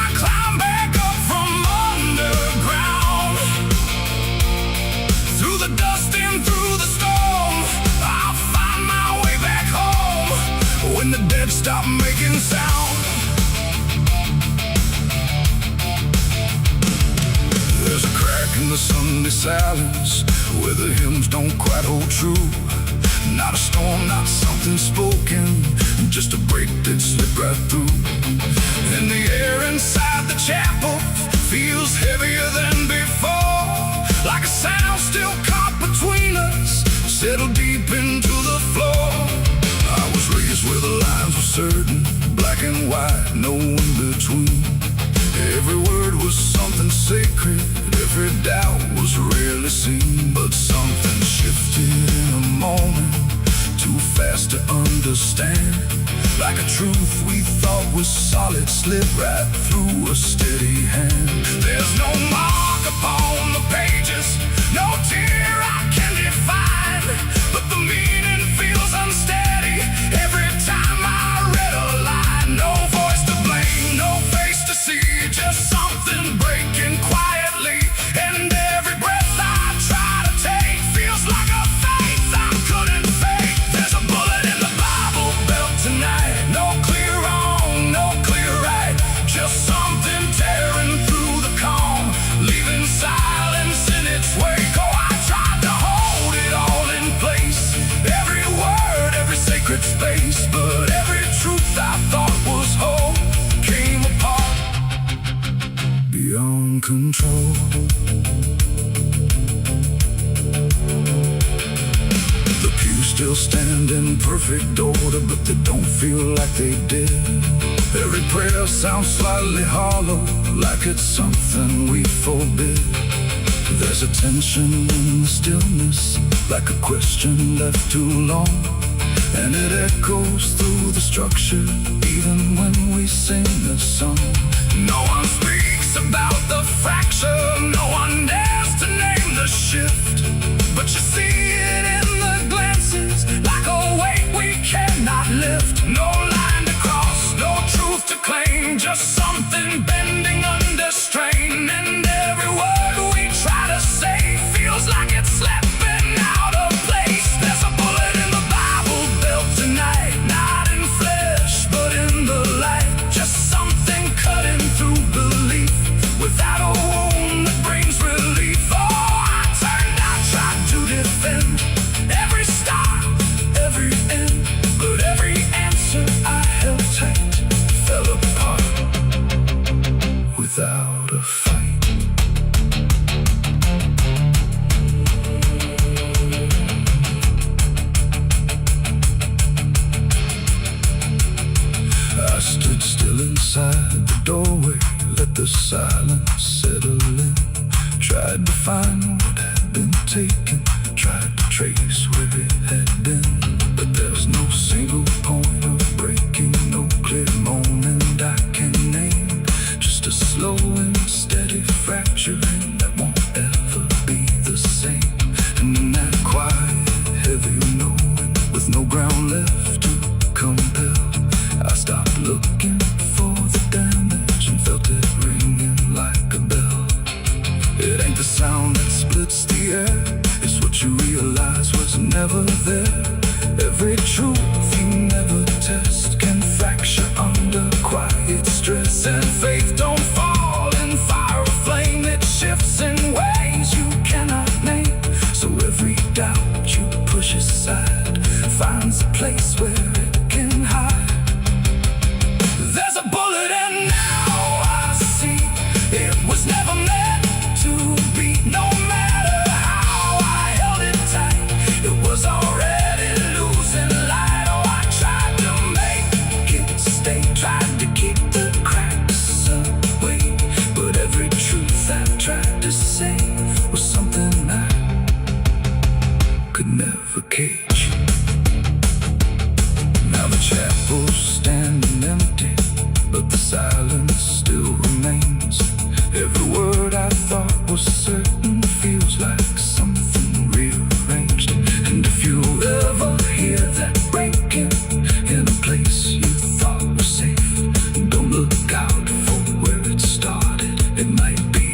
I climb back up from underground, through the dust and through the storm. I'll find my way back home when the dead stop making sound. There's a crack in the Sunday silence where the hymns don't quite hold true. Not a storm, not something spoken, just a break that slipped right through. And the air inside the chapel feels heavier than before, like a sound still caught between us, settled deep into the floor. I was raised where the lines were certain, black and white, no in between. Every word was something sacred, every doubt was rarely seen. But something shifted in a moment, too fast to understand. Like a truth we thought was solid slipped right through a steady hand. There's no mark mark upon the pages. No tear I can define, but the meaning feels unsteady every time I read a line. No voice to blame, no face to see, just something breaking quietly. And every breath I try to take feels like a faith I couldn't fake. There's a bullet in the Bible belt tonight. No clear wrong, no clear right, just something tearing through the calm, leaving silence in its wake. Oh, I tried to hold it all in place, every word, every sacred space, but every truth I thought was whole came apart beyond control. The pews still stand in perfect order, but they don't feel like they did. Every prayer sounds slightly hollow, like it's something we forbid. There's a tension in the stillness, like a question left too long, and it echoes through the structure, even when we sing the song. No one speaks about the fracture, no one dares to name the shift, but you see it in the glances, like a weight we cannot lift. No line to cross, no truth to claim, just something bending under strain. And every word we try to say feels like it's slipping out of place. There's a bullet in the Bible belt tonight, not in flesh but in the light, just something cutting through belief without a wound that brings relief. Oh, I turned, I tried to defend every start, every end, but every answer I held tight fell apart without a fight. I stood still inside the doorway, let the silence settle in. Tried to find what had been taken, tried to trace where it had been, but there's no single point of breaking, no clear moment I can name. Just a slow and steady fracturing that won't ever be the same. And in that quiet, heavy knowing, with no ground left to compel, I stopped looking for the damage and felt it ringing like a bell. It ain't the sound that splits the air, it's what you realize was never there. Every truth you never test can fracture under quiet stress. And faith don't fall in fire or flame, it shifts in ways you cannot name. So every doubt you push aside finds a place where it can hide. There's a bullet and now I see it was never meant to be. No matter how I held it tight, it was already losing light. Oh, I tried to make it stay, tried to keep the cracks away, but every truth I tried to say was something I could never cage. Now the chapel's standing empty, but the silence still remains. Every word I thought was certain feels like something rearranged. And if you ever hear that breaking in a place you thought was safe, don't look out for where it started. It might be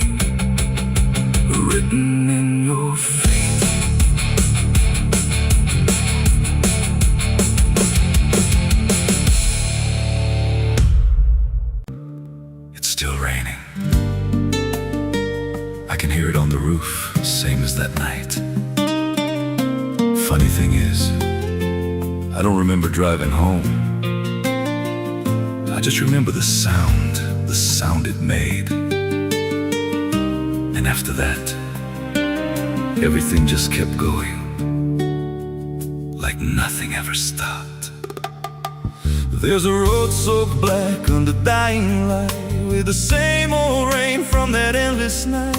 written in your fate. It's still raining. I can hear it on the roof, same as that night. Funny thing is, I don't remember driving home. I just remember the sound it made. And after that, everything just kept going, like nothing ever stopped. There's a road so black under dying light, with the same old rain from that endless night.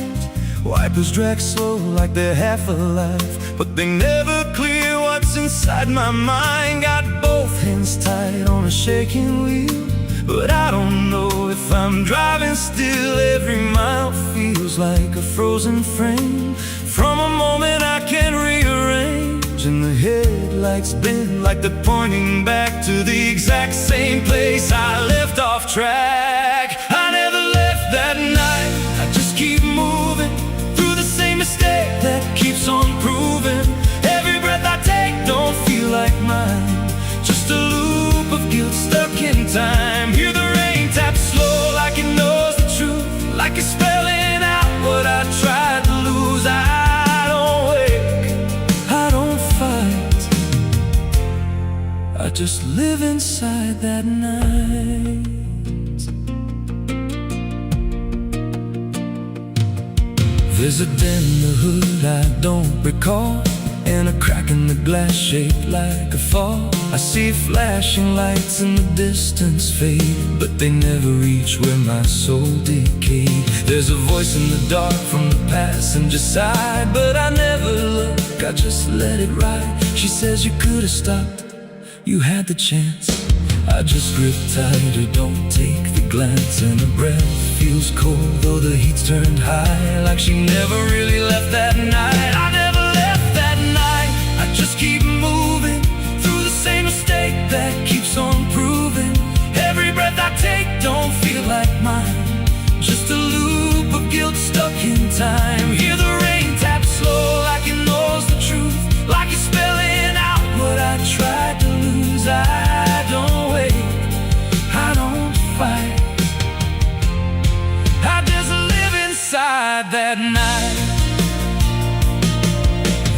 Wipers drag slow like they're half alive, but they never clear what's inside my mind. Got both hands tied on a shaking wheel, but I don't know if I'm driving still. Every mile feels like a frozen frame from a moment I can't rearrange. And the headlights bend like they're pointing back to the exact same place I left off track. I never left that night, I just keep moving through the same mistake that keeps on proving. Every breath I take don't feel like mine, just a loop of guilt stuck in time. Hear the rain tap slow like it knows the truth, like it's spelling out what I tried to lose. I don't wake, I don't fight, I just live inside that night. There's a dent in the hood I don't recall, and a crack in the glass shaped like a fall. I see flashing lights in the distance fade, but they never reach where my soul decayed. There's a voice in the dark from the passenger side, but I never look, I just let it ride. She says you could have stopped, you had the chance. I just grip tighter, don't take the glance, and her breath feels cold though the heat's turned high, like she never really left that night. I never left that night, I just keep moving through the same mistake that keeps on proving. Every breath I take don't feel like mine, just a loop of guilt stuck in time. Hear the rain tap slow like it knows the truth, like it's spelling out what I tried to lose. I don't wait, I don't fight, I just live inside that night.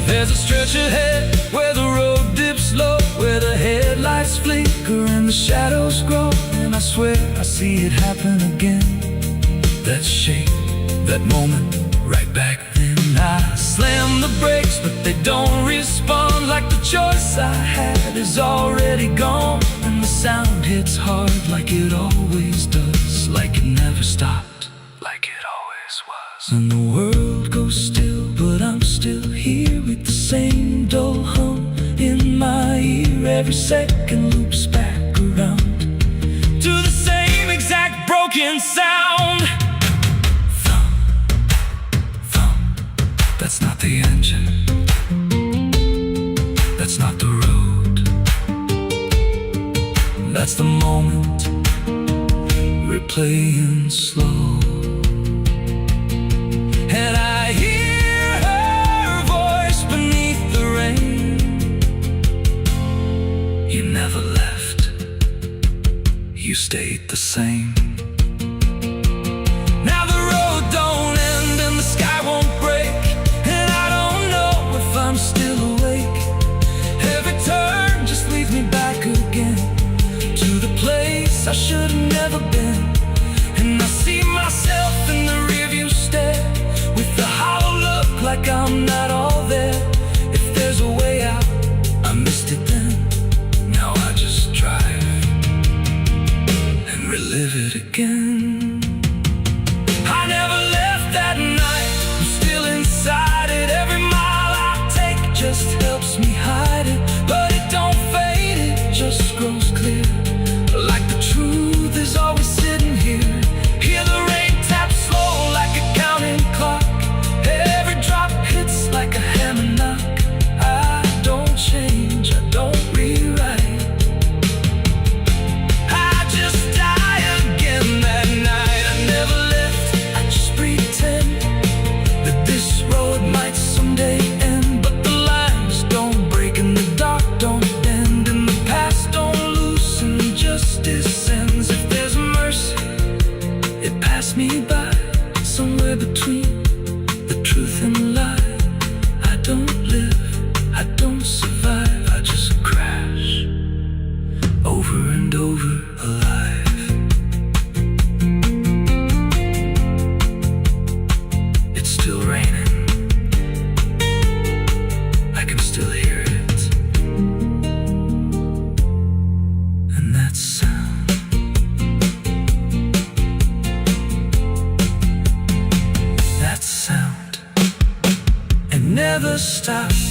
There's a stretch ahead where the road dips low, where the headlights flicker and the shadows grow, and I swear I see it happen again. That shape, that moment, right back then. I slam the brakes but they don't respond, like the choice I had is already gone. And the sound hits hard like it always does, like it never stopped, like it always was. And the world goes still, but I'm still here with the same dull hum in my ear. Every second loops back around to the same exact broken sound. Thump, thump, that's not the engine, that's not the road, that's the moment replaying slow. And I hear her voice beneath the rain. You never left, you stayed the same. Now the road don't end and the sky won't break, and I don't know if I'm still awake. Every turn just leads me back again to the place I should have never been. And I see myself in the rearview stare, with the hollow look like I'm not all there. If there's a way out, I missed it then. Now I just drive and relive it again. I never left that night, I'm still inside it. Every mile I take just helps me hide it, but it don't fade, it just grows clear, like the truth is always sitting here. Hear the rain tap slow like a counting clock, every drop hits like a hammer knock. I don't change, I don't rewrite, I just die again that night. I never left, I just pretend that this road might someday end, but the lines don't break and the dark don't bend, and the past don't loosen, justice ends. If there's mercy, it passed me by, somewhere between the truth and the lie. I don't live, I don't survive, I just crash over and over alive. It's still raining, I can still hear it, and that sound, that sound, it never stops.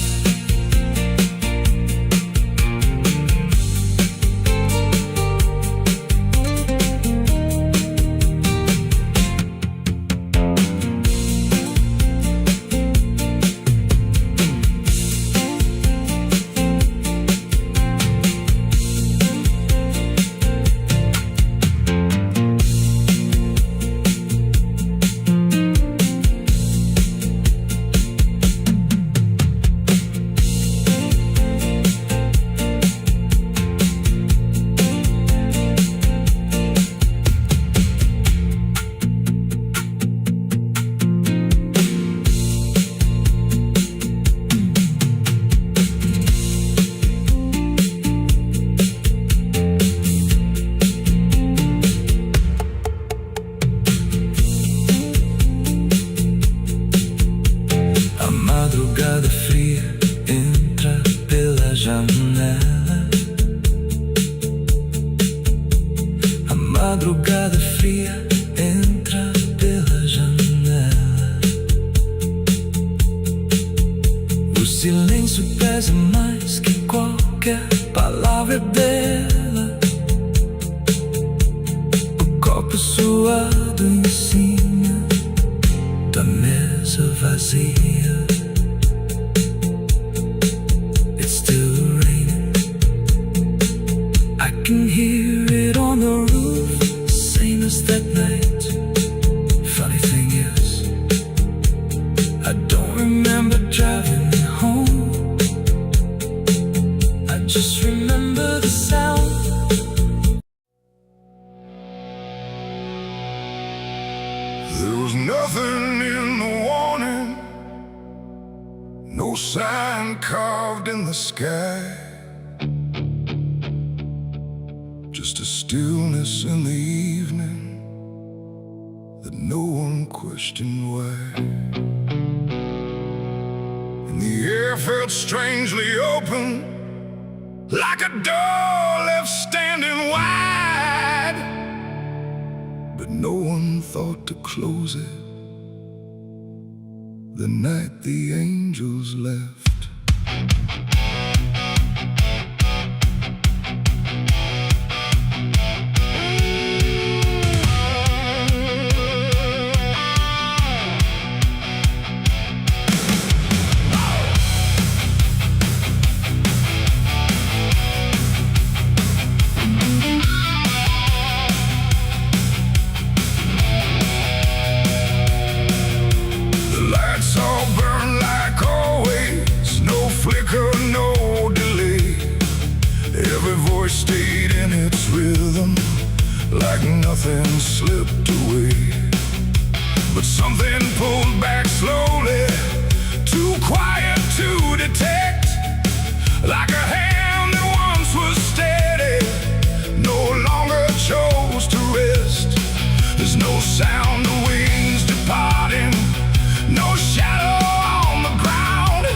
silêncio pesa mais que qualquer palavra é bela. O copo suado em cima da mesa vazia. It's still raining. I can hear it on the roof, same as that night. Funny thing is, I don't remember driving home. I just remember the sound. There was nothing in the warning, no sign carved in the sky, just a stillness in the evening that no one questioned why. And the air felt strangely open, like a door left standing wide, but no one thought to close it the night the angels left. Stayed in its rhythm, like nothing slipped away. But something pulled back slowly, too quiet to detect, like a hand that once was steady, no longer chose to rest. There's no sound of wings departing, no shadow on the ground,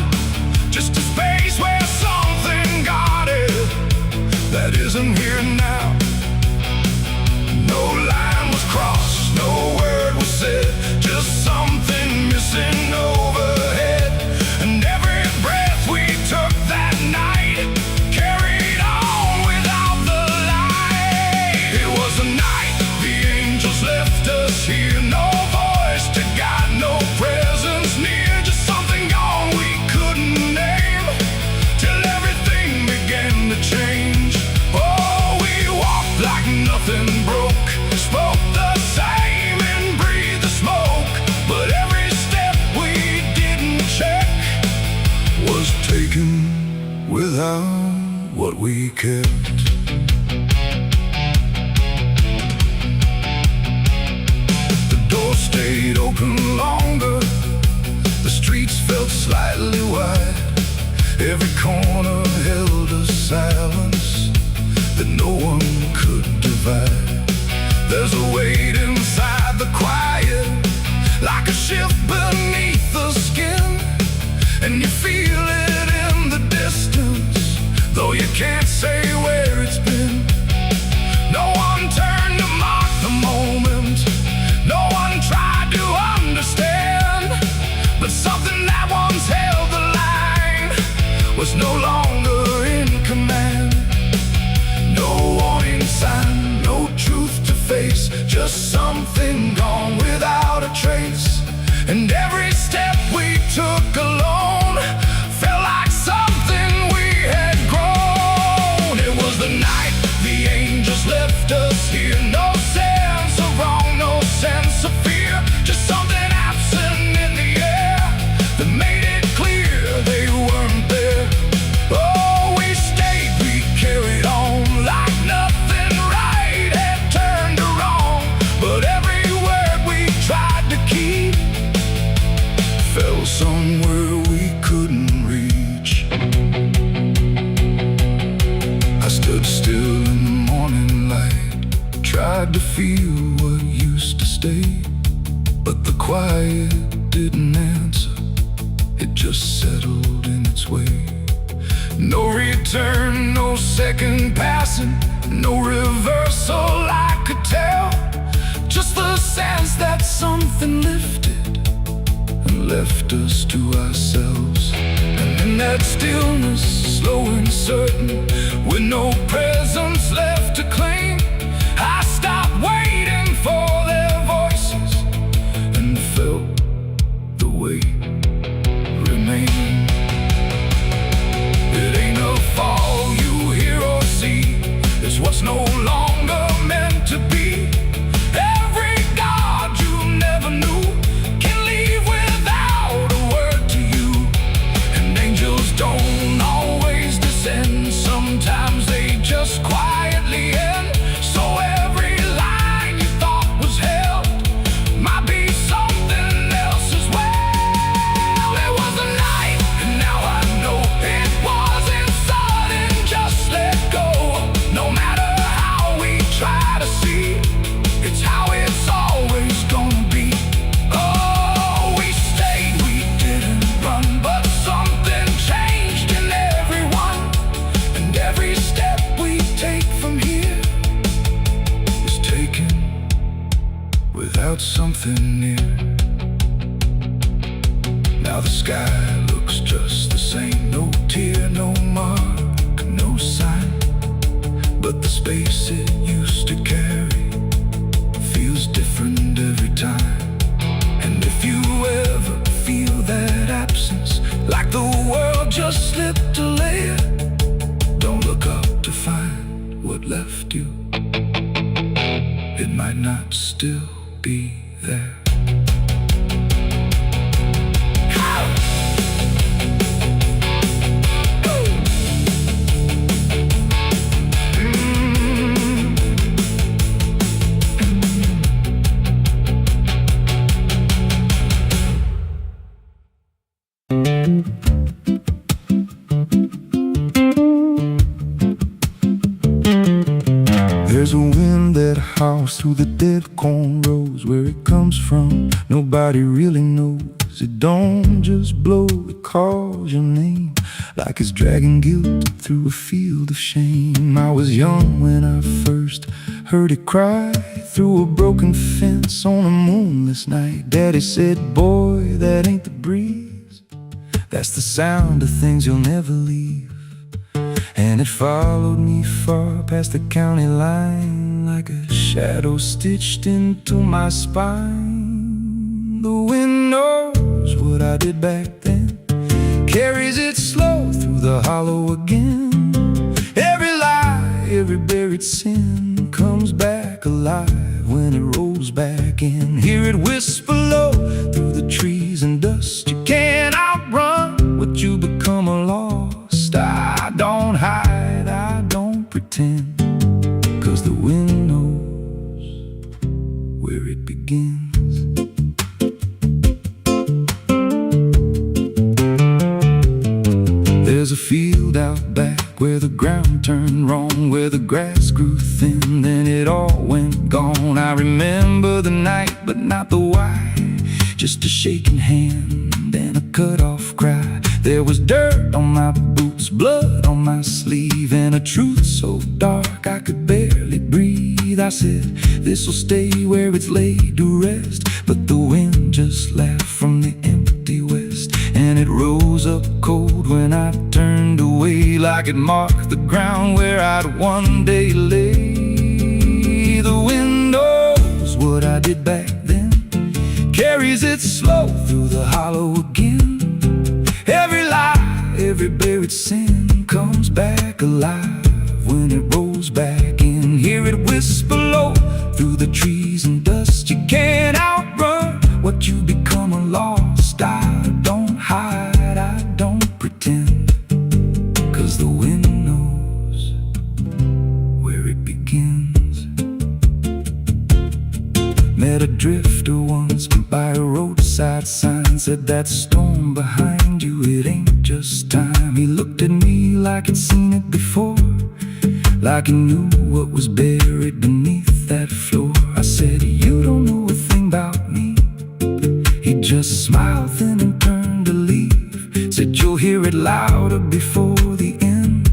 just a space where something guarded that isn't here now. No line was crossed, no word was said, just something missing overhead. And every breath we took that night carried on without the light. It was a night the angels left us here, no voice to guide, no presence near, just something gone we couldn't name, till everything began to change. Like nothing broke, spoke the same and breathed the smoke, but every step we didn't check was taken without what we kept. The door stayed open longer, the streets felt slightly wide, every corner held a silence that no one could divide. There's a weight inside the quiet, like a shift beneath the skin, and you feel it in the distance, though you can't say where it's been. No one turned to mark the moment, no one tried to understand, but something that once held the line was no longer in command. No warning sign, no truth to face, just something gone without a trace. And every step we took alone felt like something we had grown. It was the night the angels left us here, no sense of wrong, no sense of fear, just something absent in the air that made it clear they weren't there. Oh, we stayed, we carried on, like nothing right had turned to wrong, but every word we tried to keep fell somewhere we couldn't reach. I stood still in the morning light, tried to feel what used to stay, but the quiet didn't answer, it just settled in its way. No return, no second passing, no reversal I could tell, just the sense that something lifted and left us to ourselves. And in that stillness, slow and certain, with no presence left to claim. I stopped waiting for their voices and felt the weight remain. It ain't a fall you hear or see, it's what's no longer meant to be. Every God you never knew can leave without a word to you. And angels don't always descend, sometimes they just quietly end. So every line you thought was held might be something else as well. It was a night, and now I know it wasn't sudden, just let go. No matter how we try to see, it's how it's always gonna be. Oh, we stayed, we didn't run, but something changed in everyone. And every step we take from here is taken without something near. Now the sky looks just the same, no tear, no mark, no sign. But the space it used to carry feels different every time. And if you ever feel that absence, like the world just slipped a layer, don't look up to find what left you. It might not still be there. There's a wind that howls through the dead corn rows. Where it comes from, nobody really knows. It don't just blow, it calls your name, like it's dragging guilt through a field of shame. I was young when I first heard it cry through a broken fence on a moonless night. Daddy said, boy, that ain't the breeze, that's the sound of things you'll never leave. And it followed me far past the county line, like a shadow stitched into my spine. The wind knows what I did back then, carries it slow through the hollow again. Every lie, every buried sin comes back alive when it rolls back in. Hear it whisper low through the trees and dust. You can't outrun what you become lost. I don't hide, I don't pretend, 'cause the wind knows where it begins. There's a field out back where the ground turned wrong, where the grass grew thin, then it all went gone. I remember the night, but not the why, just a shaking hand and a cut-off cry. There was dirt on my boots, blood on my sleeve, and a truth so dark I could barely breathe. I said, this'll stay where it's laid to rest, but the wind just laughed from the empty west, and it rose up cold when I turned away, like it marked the ground where I'd one day lay. The wind knows what I did back then, carries it slow through the hollow again. Every lie, every buried sin comes back alive when it rolls back in. Hear it whisper low through the trees and dust. You can't outrun what you become lost. I don't hide, I don't pretend, 'cause the wind knows where it begins. Met a drifter once by a roadside sign, said that storm behind you, it ain't just time. He looked at me like he'd seen it before, like he knew what was buried beneath that floor. I said, you don't know a thing about me. He just smiled then and turned to leave, said you'll hear it louder before the end.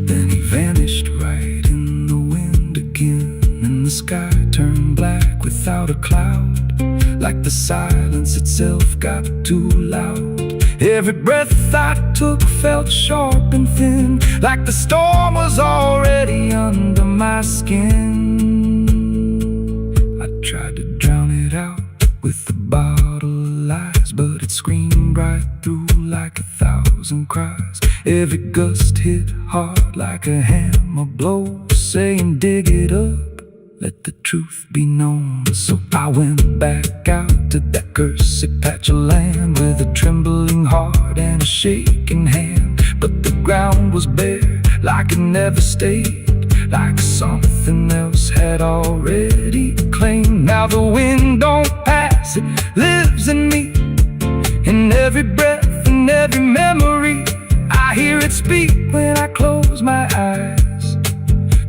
Then he vanished right in the wind again, and the sky turned black without a cloud, like the silence itself got too loud. Every breath I took felt sharp and thin, like the storm was already under my skin. I tried to drown it out with a bottle of lies, but it screamed right through like 1,000 cries. Every gust hit hard like a hammer blow, saying dig it up, let the truth be known. So I went back out to that cursed patch of land with a trembling heart and a shaking hand. But the ground was bare like it never stayed, like something else had already claimed. Now the wind don't pass, it lives in me, in every breath and every memory. I hear it speak when I close my eyes,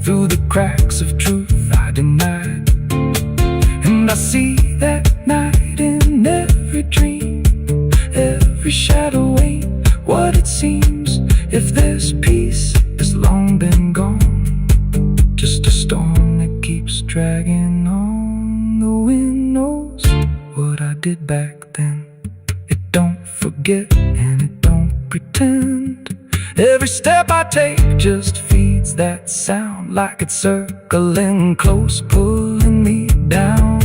through the cracks of truth I denied. And I see that night in every dream, every shadow ain't what it seems. If there's peace, it's long been gone, just a storm that keeps dragging on. The wind knows what I did back then. It don't forget and it don't pretend. Every step I take just feeds that sound, like it's circling close, pulling me down.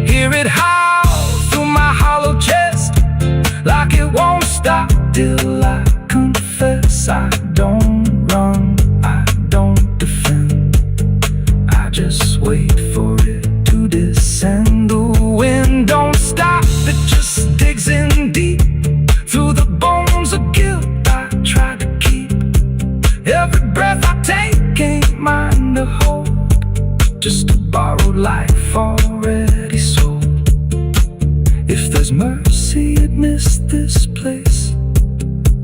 Hear it howl through my hollow chest, like it won't stop till I confess. I don't run, I don't defend, I just wait for it to descend. The wind don't stop, it just digs in deep, through the bones of guilt I try to keep. Every breath I take ain't mine to hold, just a borrowed life already sold. If there's mercy, it missed this place,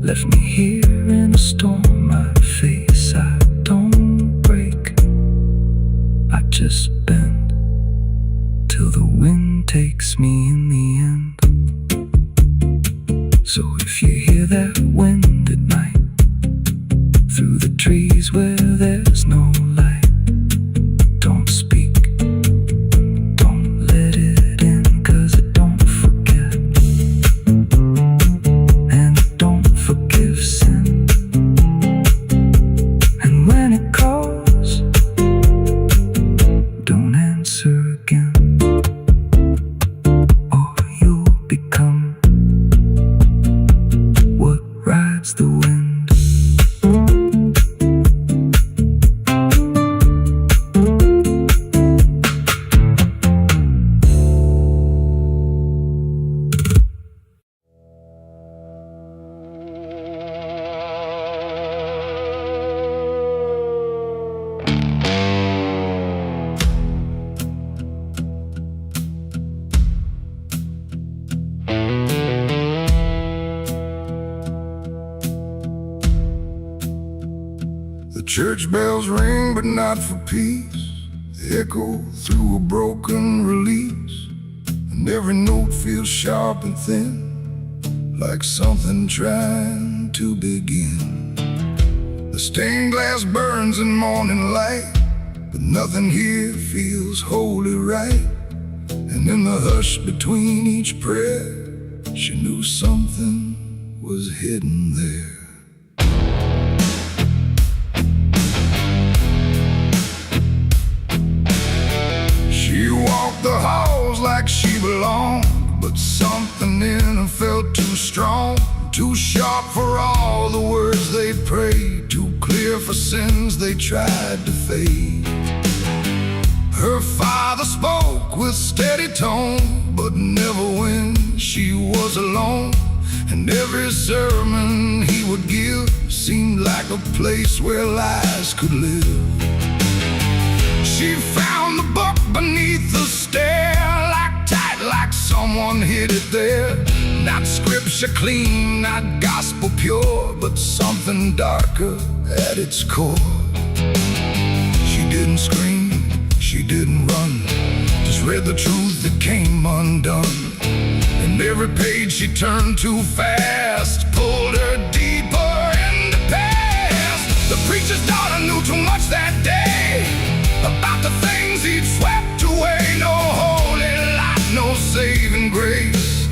left me here in a storm I face. I don't break, I just bend, till the wind takes me in the end. So if you hear that wind at night, through the trees where there's no light, don't speak, don't let it in, 'cause it don't forget, and it don't forgive sin. And when it calls, don't answer again, or you'll become what rides the wind. Church bells ring, but not for peace. They echo through a broken release, and every note feels sharp and thin, like something trying to begin. The stained glass burns in morning light, but nothing here feels wholly right. And in the hush between each prayer, she knew something was hidden there. She walked the halls like she belonged, but something in her felt too strong, too sharp for all the words they prayed, too clear for sins they tried to fade. Her father spoke with steady tone, but never when she was alone. And every sermon he would give seemed like a place where lies could live. She found the book beneath the stair, like tight, like someone hid it there. Not scripture clean, not gospel pure, but something darker at its core. She didn't scream, she didn't run, just read the truth that came undone. And every page she turned too fast pulled her deeper in the past. The preacher's daughter knew too much that day about the things he'd swept away. No holy light, no saving grace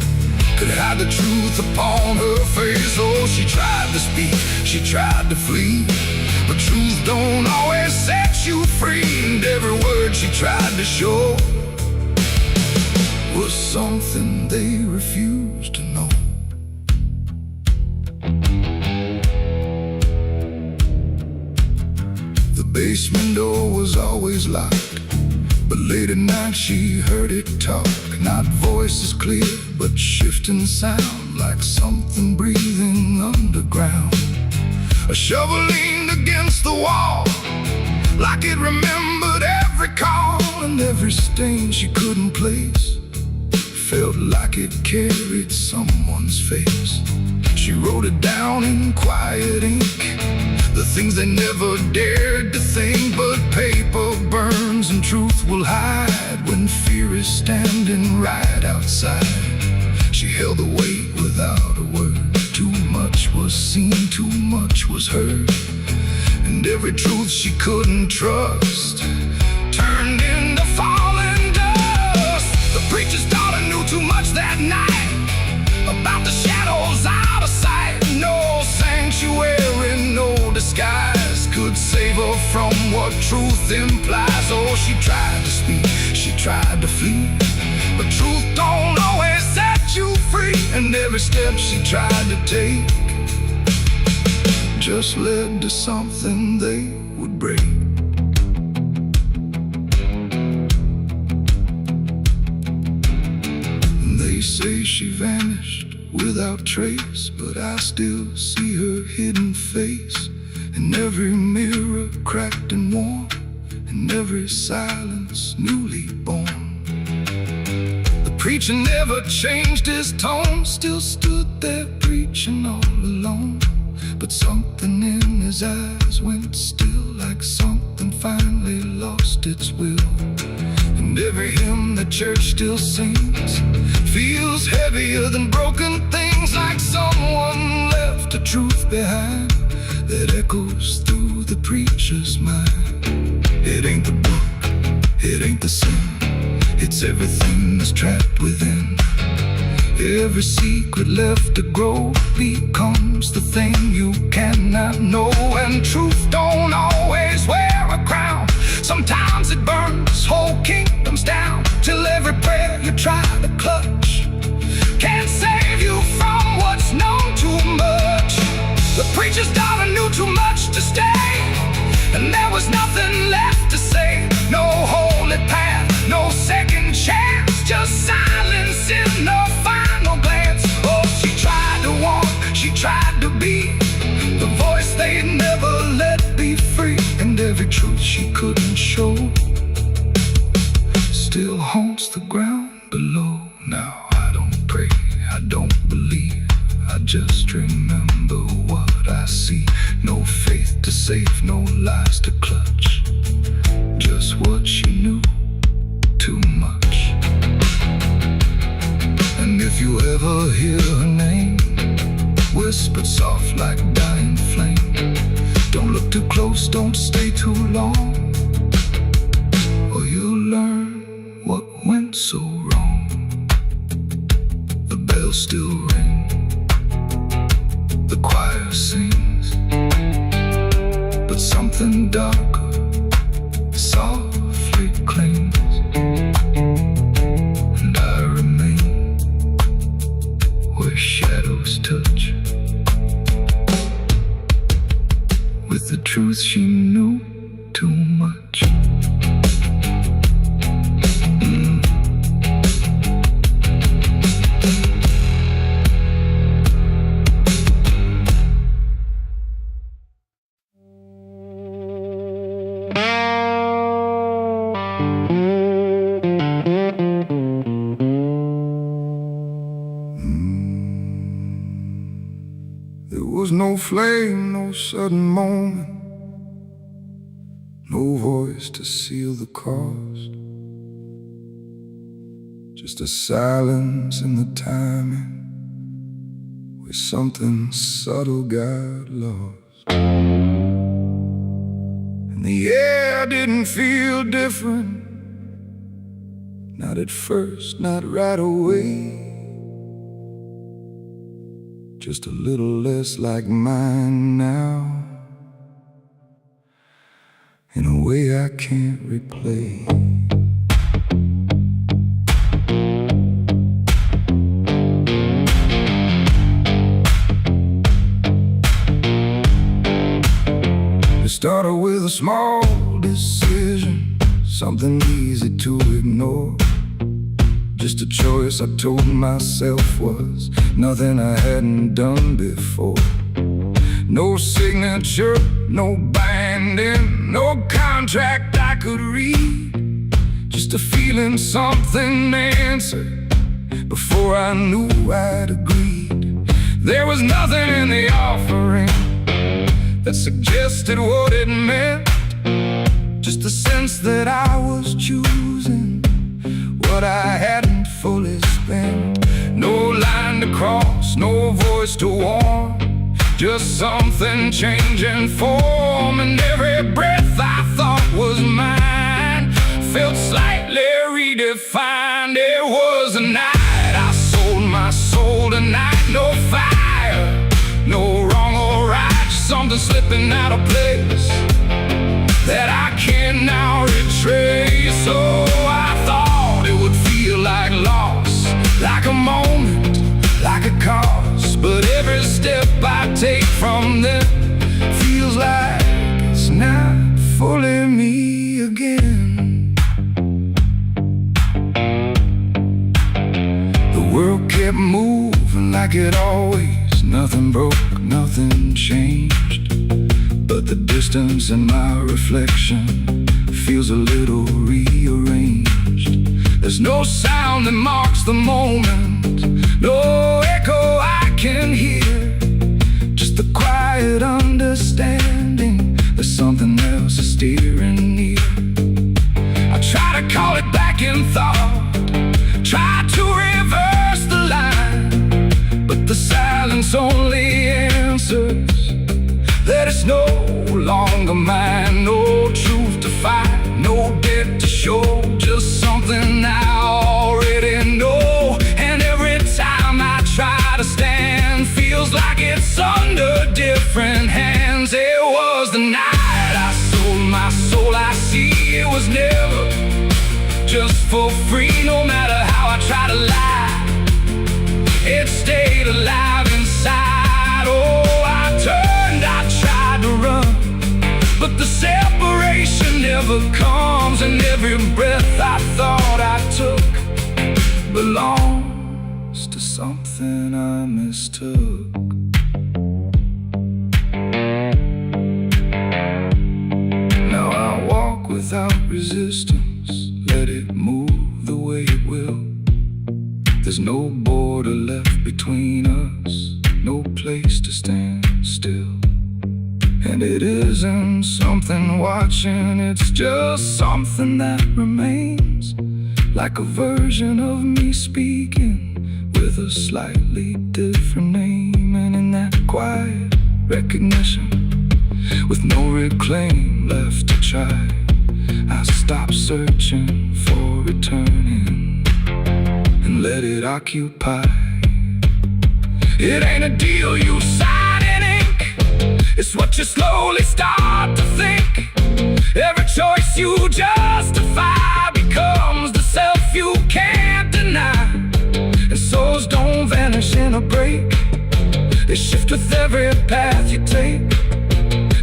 could hide the truth truth upon her face. Oh, she tried to speak, she tried to flee, but truth don't always set you free. And every word she tried to show was something they refused to know. The basement door was always locked, but late at night she heard it talk. Not voices clear, but shifting sound, like something breathing underground. A shovel leaned against the wall, like it remembered every call. And every stain she couldn't place felt like it carried someone's face. She wrote it down in quiet ink, the things they never dared to think. But paper burns and truth will hide when fear is standing right outside. She held the weight without a word. Too much was seen, too much was heard, and every truth she couldn't trust turned into falling dust. The preacher's daughter knew too much that night about the shadows out of sight. No sanctuary, no disguise could save her from what truth implies. Oh, she tried to speak, she tried to flee, but truth don't always set you free. And every step she tried to take just led to something they would break. They say she vanished without trace, but I still see her hidden face in every mirror cracked and worn, in every silence newly born. The preacher never changed his tone, still stood there preaching all alone. But something in his eyes went still, like something finally lost its will. And every hymn the church still sings feels heavier than broken things, like someone left a truth behind that echoes through the preacher's mind. It ain't the book, it ain't the sin, it's everything that's trapped within. Every secret left to grow becomes the thing you cannot know. And truth don't always wear a crown, sometimes it burns whole kingdoms down, till every prayer you try to clutch can't save you from what's known too much. The preacher's daughter knew too much to stay, and there was nothing left to say. No holy path, no second chance, just silence in the final glance. Oh, she tried to walk, she tried to be the voice they'd never let be free. And every truth she couldn't show still haunts the ground below. Now I don't pray, I don't believe, I just remember what I see. No faith to save, no lies to clutch, just what she knew, too much. And if you ever hear her name whispered soft like dying flame, don't look too close, don't stay too long, or you'll learn what went so wrong. The bells still ring, the choir sings, but something darker softly clings. And I remain where shadows touch, with the truth she knew too much. There was no flame, no sudden moment, no voice to seal the cost, just a silence in the timing where something subtle got lost. And the air didn't feel different, not at first, not right away. just a little less like mine now, in a way I can't replay. It started with a small decision, something easy to ignore. Just a choice I told myself was nothing I hadn't done before. No signature, no binding, no contract I could read. Just a feeling something answered before I knew I'd agreed. There was nothing in the offering that suggested what it meant, just the sense that I was choosing what I hadn't fully spent. No line to cross, no voice to warn, just something changing form. And every breath I thought was mine felt slightly redefined. It was a night I sold my soul tonight. No fire, no wrong or right, just something slipping out of place that I can now retrace. So I thought it would feel like loss, like a moment, like a cause. But every step I take from them feels like it's not fully me again. The world kept moving like it always. Nothing broke, nothing changed, but the distance in my reflection feels a little rearranged. There's no sound that marks the moment, no echo I can hear, just the quiet understanding there's something else is steering near. I try to call it back in thought, try to reverse the line, but the silence only answers that it's no longer mine. No truth to find, no debt to show, just something I already know. And every time I try to stand, feels like it's under different hands. It was the night I sold my soul. I see it was never just for free. No matter how I try to lie, it stayed alive inside. Oh, I tried to run, but the separation never comes. And every breath I thought I took belongs to something I mistook. Now I walk without resistance, let it move the way it will. There's no border left between us, no place to stand still. And it isn't something watching, it's just something that remains, like a version of me speaking with a slightly different name. And in that quiet recognition, with no reclaim left to try, I stop searching for returning and let it occupy. It ain't a deal you sign in ink, it's what you slowly start to think. Every choice you justify becomes the self you can't deny. And souls don't vanish in a break, they shift with every path you take.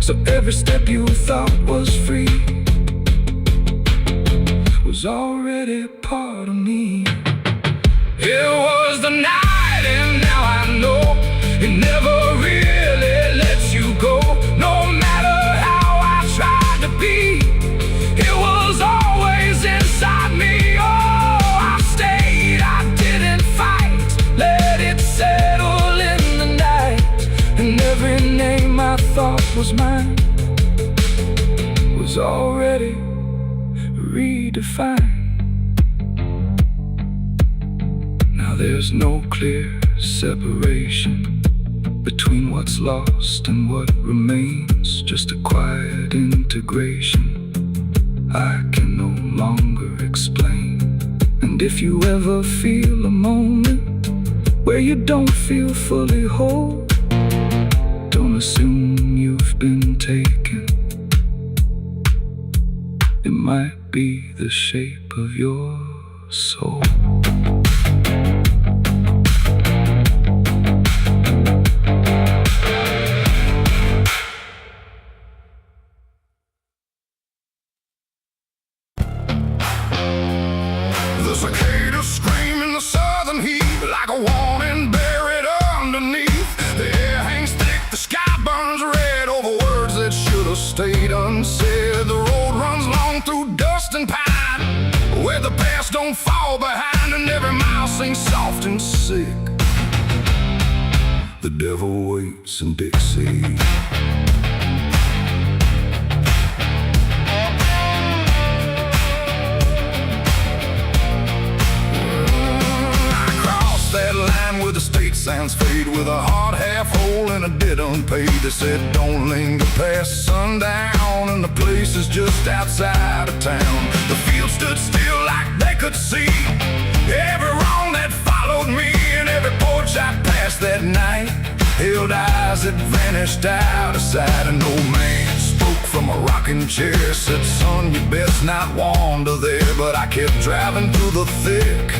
So every step you thought was free was already part of me. It was the night, and now I know it never really lets you go. No matter how I tried to be, it was always inside me. Oh, I stayed, I didn't fight, let it settle in the night. And every name I thought was mine was already redefined. Now there's no clear separation between what's lost and what remains, just a quiet integration I can no longer explain. And if you ever feel a moment where you don't feel fully whole. Don't assume you've been taken. It might be the shape of your soul. The cicadas scream in the southern heat like a warning buried underneath. The air hangs thick, the sky burns red over words that should have stayed unsaid. The road runs long through dust and pine, where the past don't fall behind, and every mile sings soft and sick. The devil waits in Dixie. That line where the state signs fade, with a hard half hole and a debt unpaid. They said don't linger past sundown, and the place is just outside of town. The field stood still like they could see every wrong that followed me, and every porch I passed that night held eyes that vanished out of sight. An old man spoke from a rocking chair, said, son, you best not wander there. But I kept driving through the thick,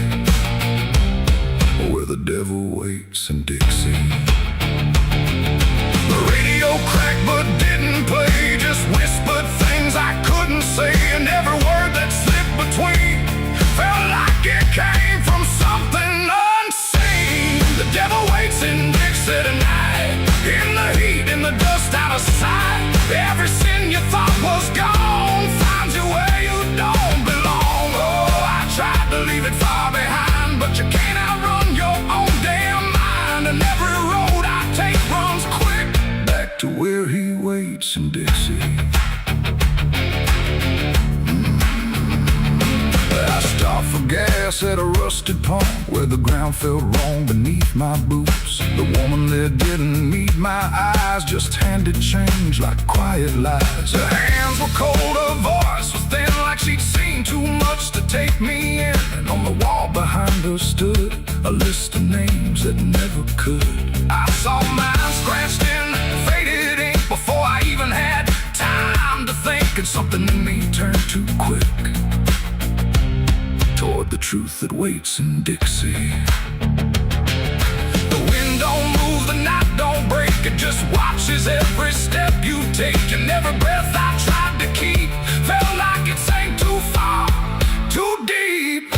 where the devil waits in Dixie. The radio cracked but didn't play, just whispered things I couldn't say, and every word that slipped between felt like it came from something unseen. The devil waits in Dixie tonight, in the heat, in the dust, out of sight. Every sin you thought was gone finds you where you don't belong. Oh, I tried to leave it far behind, but you can't outrun your own damn mind. And every road I take runs quick back to where he waits in Dixie. I stopped for gas at a rusted pump, where the ground felt wrong beneath my boots. The woman there didn't meet my eyes, just handed change like quiet lies. Her hands were cold, her voice was thin, like she'd seen too much to take me in. And on the wall behind her stood a list of names that never could. I saw mine scratched in faded ink before I even had time to think, and something in me turned too quick toward the truth that waits in Dixie. The wind don't move, the night don't break, it just watches every step you take. And every breath I tried to keep felt like it sank too far, too deep.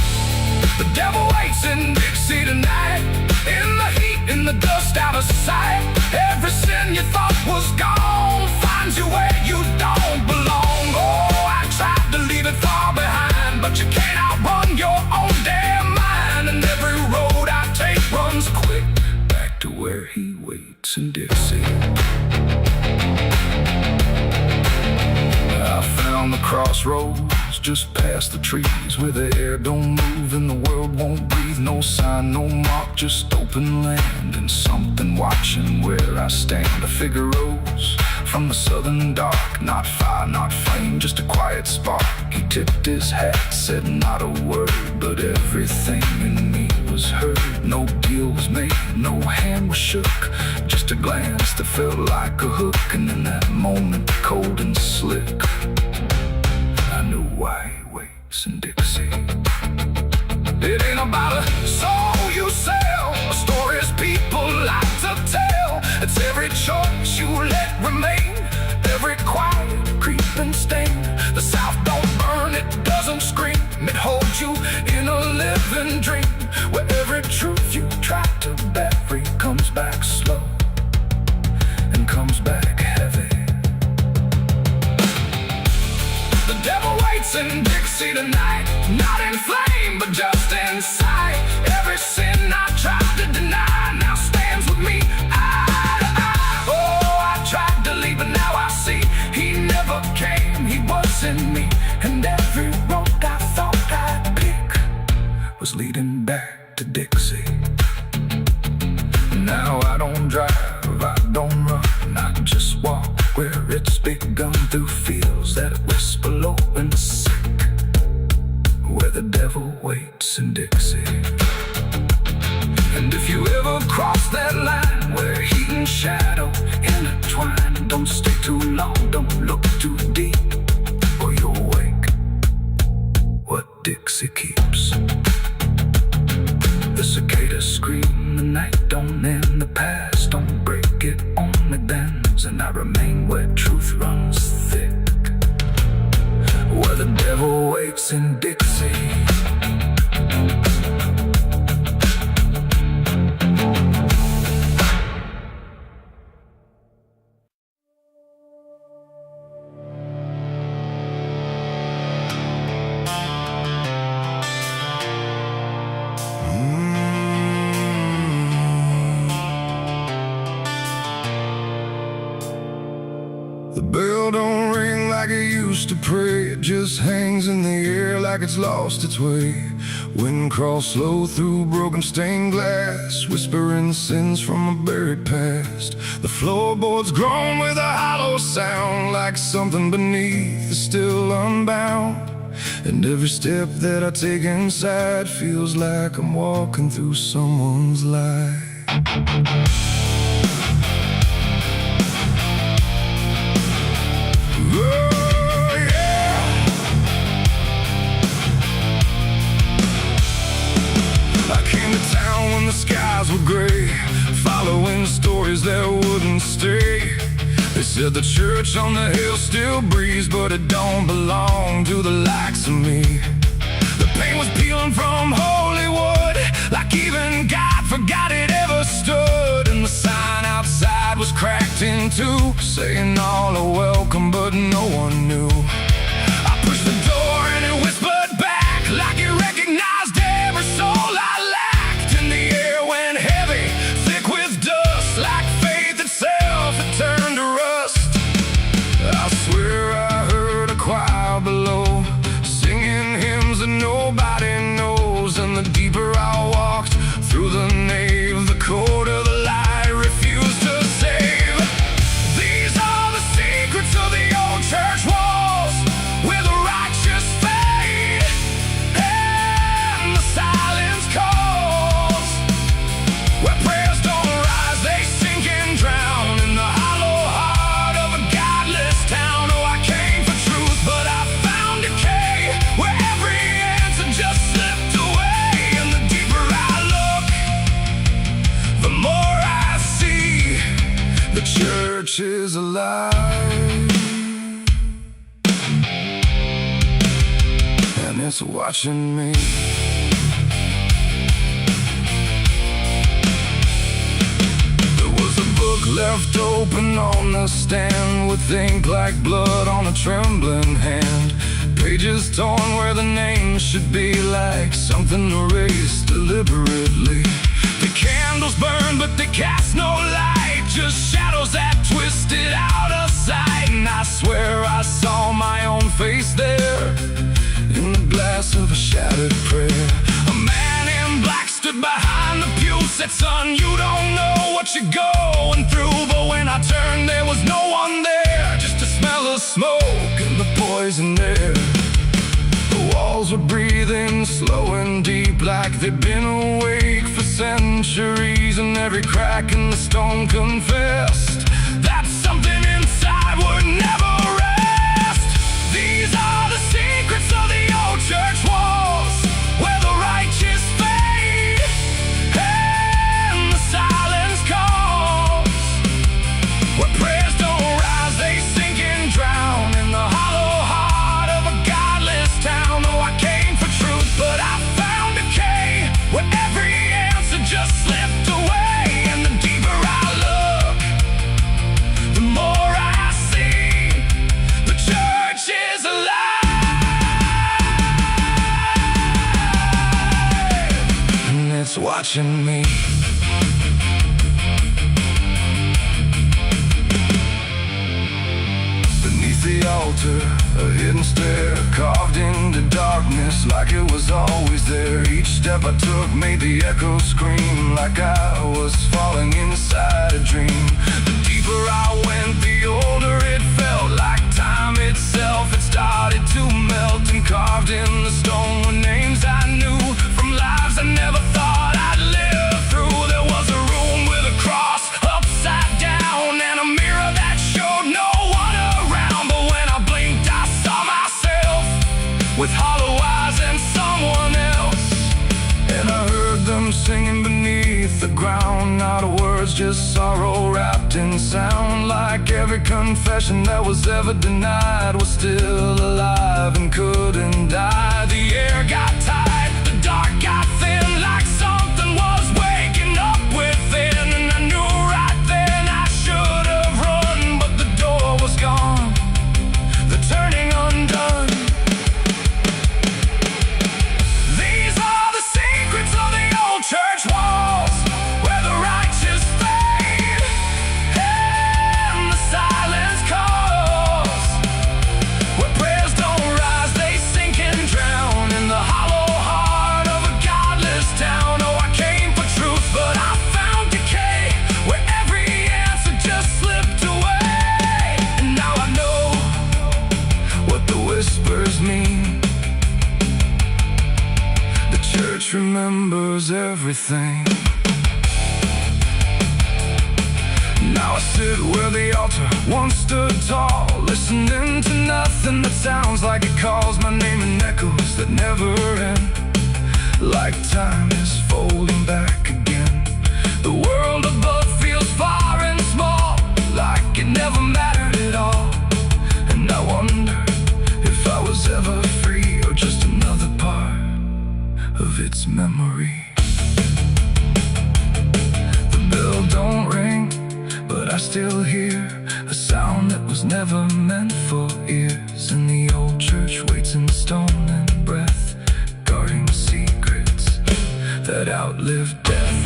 The devil waits in Dixie tonight, in the heat, in the dust, out of sight. Every sin you thought was gone finds you where you don't belong. Oh, I tried to leave it far behind, but you can't outrun your own damn mind. And every road I take runs quick back to where he waits in Dixie. I found the crossroads just past the trees, where the air don't move and the world won't breathe. No sign, no mark, just open land, and something watching where I stand. A figure rose from the southern dark, not fire, not flame, just a quiet spark. He tipped his hat, said not a word, but everything in me was heard. No deal was made, no hand was shook, just a glance that felt like a hook. And in that moment, cold and slick, I knew why he waits in Dixie. It ain't about a soul you sell, a stories people like to tell. It's every choice you let remain, every quiet creeping stain. The South don't burn, it doesn't scream, it holds you in a living dream, where every truth you try to bury comes back slow and comes back heavy. The devil waits in Dixie tonight, not in flame, but just in sight. Every sin I tried to deny now stands with me eye to eye. Oh, I tried to leave, but now I see he never came, he was in me. And every road I thought I'd pick was leading back to Dixie. Now I don't drive, I don't run, I just walk where it's begun, through fields that whisper low and sick, where the devil waits in Dixie. And if you ever and I remain where truth runs thick, where the devil waits in Dixie. The bell don't ring like it used to pray. It just hangs in the air like it's lost its way. Wind crawls slow through broken stained glass, whispering sins from a buried past. The floorboards groan with a hollow sound, like something beneath is still unbound. And every step that I take inside feels like I'm walking through someone's life. The skies were gray, following stories that wouldn't stay. They said the church on the hill still breathes, but it don't belong to the likes of me. The paint was peeling from Hollywood, like even God forgot it ever stood. And the sign outside was cracked in two, saying all are welcome, but no one knew. I pushed the door and it whispered back, like it recognized every soul I is alive, and it's watching me. There was a book left open on the stand, with ink like blood on a trembling hand. Pages torn where the name should be, like something erased deliberately. The candles burn, but they cast no light, just shadows that twisted out of sight. And I swear I saw my own face there, in the glass of a shattered prayer. A man in black stood behind the pew, said, son, you don't know what you're going through. But when I turned, there was no one there, just a smell of smoke and the poison air. The walls were breathing slow and deep, like they'd been awake for centuries. And every crack in the stone confessed that something inside would never rest. These are the secrets of the old church walls, where the righteous fade and the silence calls, where prayers don't rise, they sink and drown in the hollow heart of a godless town. Oh, I came for truth, but I found decay, where every answer just slipped away. And the deeper I look, the more I see the church is alive, and it's watching me. Beneath the altar, a hidden stair carved into darkness, like it was always there. Each step I took made the echo scream, like I was falling inside a dream. The deeper I went, the older it felt, like time itself had started to melt. And carved in the stone were names I knew, from lives I never thought I'd live through. There was a room with a cross upside down, and a mirror that showed no one around. But when I blinked, I saw myself with hollow eyes and someone else. And I heard them singing beneath the ground, not a word's just sorrow wrapped in sound. Like every confession that was ever denied was still alive and couldn't die. The air got tight, the dark got thin, like something was waking up within. And I knew right then I should have run, but the door was gone, the turning undone. These are the secrets of the old church walls, where the righteous fade and the silence calls, where prayers don't rise, they sink and drown in the hollow heart of a godless town. Oh, I came for truth, but I found decay, where every answer just slipped away. And now I know what the whispers mean. The church remembers everything. Now I sit where the altar once stood tall, listening to nothing that sounds like it calls my name in echoes that never end. Like time is folding back again. The world above feels far and small, like it never mattered at all. And I wonder if I was ever free, or just another part of its memory. The bell don't ring, but I still hear a sound that was never meant for ears. And the old church waits in stone and breath, guarding secrets that outlive death.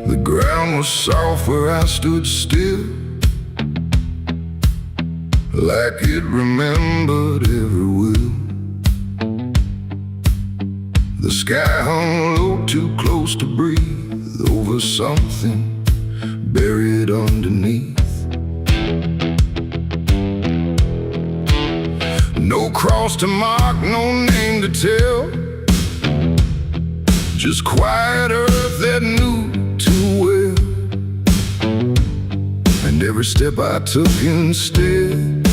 The ground was soft where I stood still, like it remembered every will. The sky hung low, too close to breathe, over something buried underneath. No cross to mark, no name to tell, just quiet earth that knew too well. And every step I took instead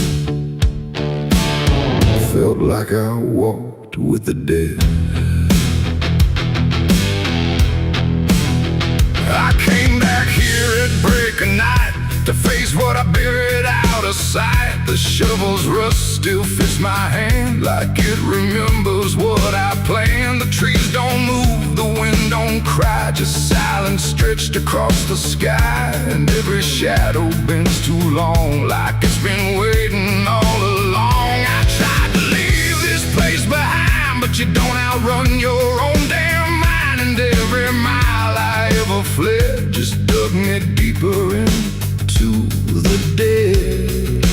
felt like I walked with the dead. I came back here at break of night to face what I buried out of sight. The shovel's rust still fits my hand, like it remembers what I planned. The trees don't move, the wind don't cry, just silence stretched across the sky. And every shadow bends too long, like it's been waiting all along. I tried to leave this place behind, but you don't outrun your own damn mind. And every mile I ever fled just dug me deeper into the dead.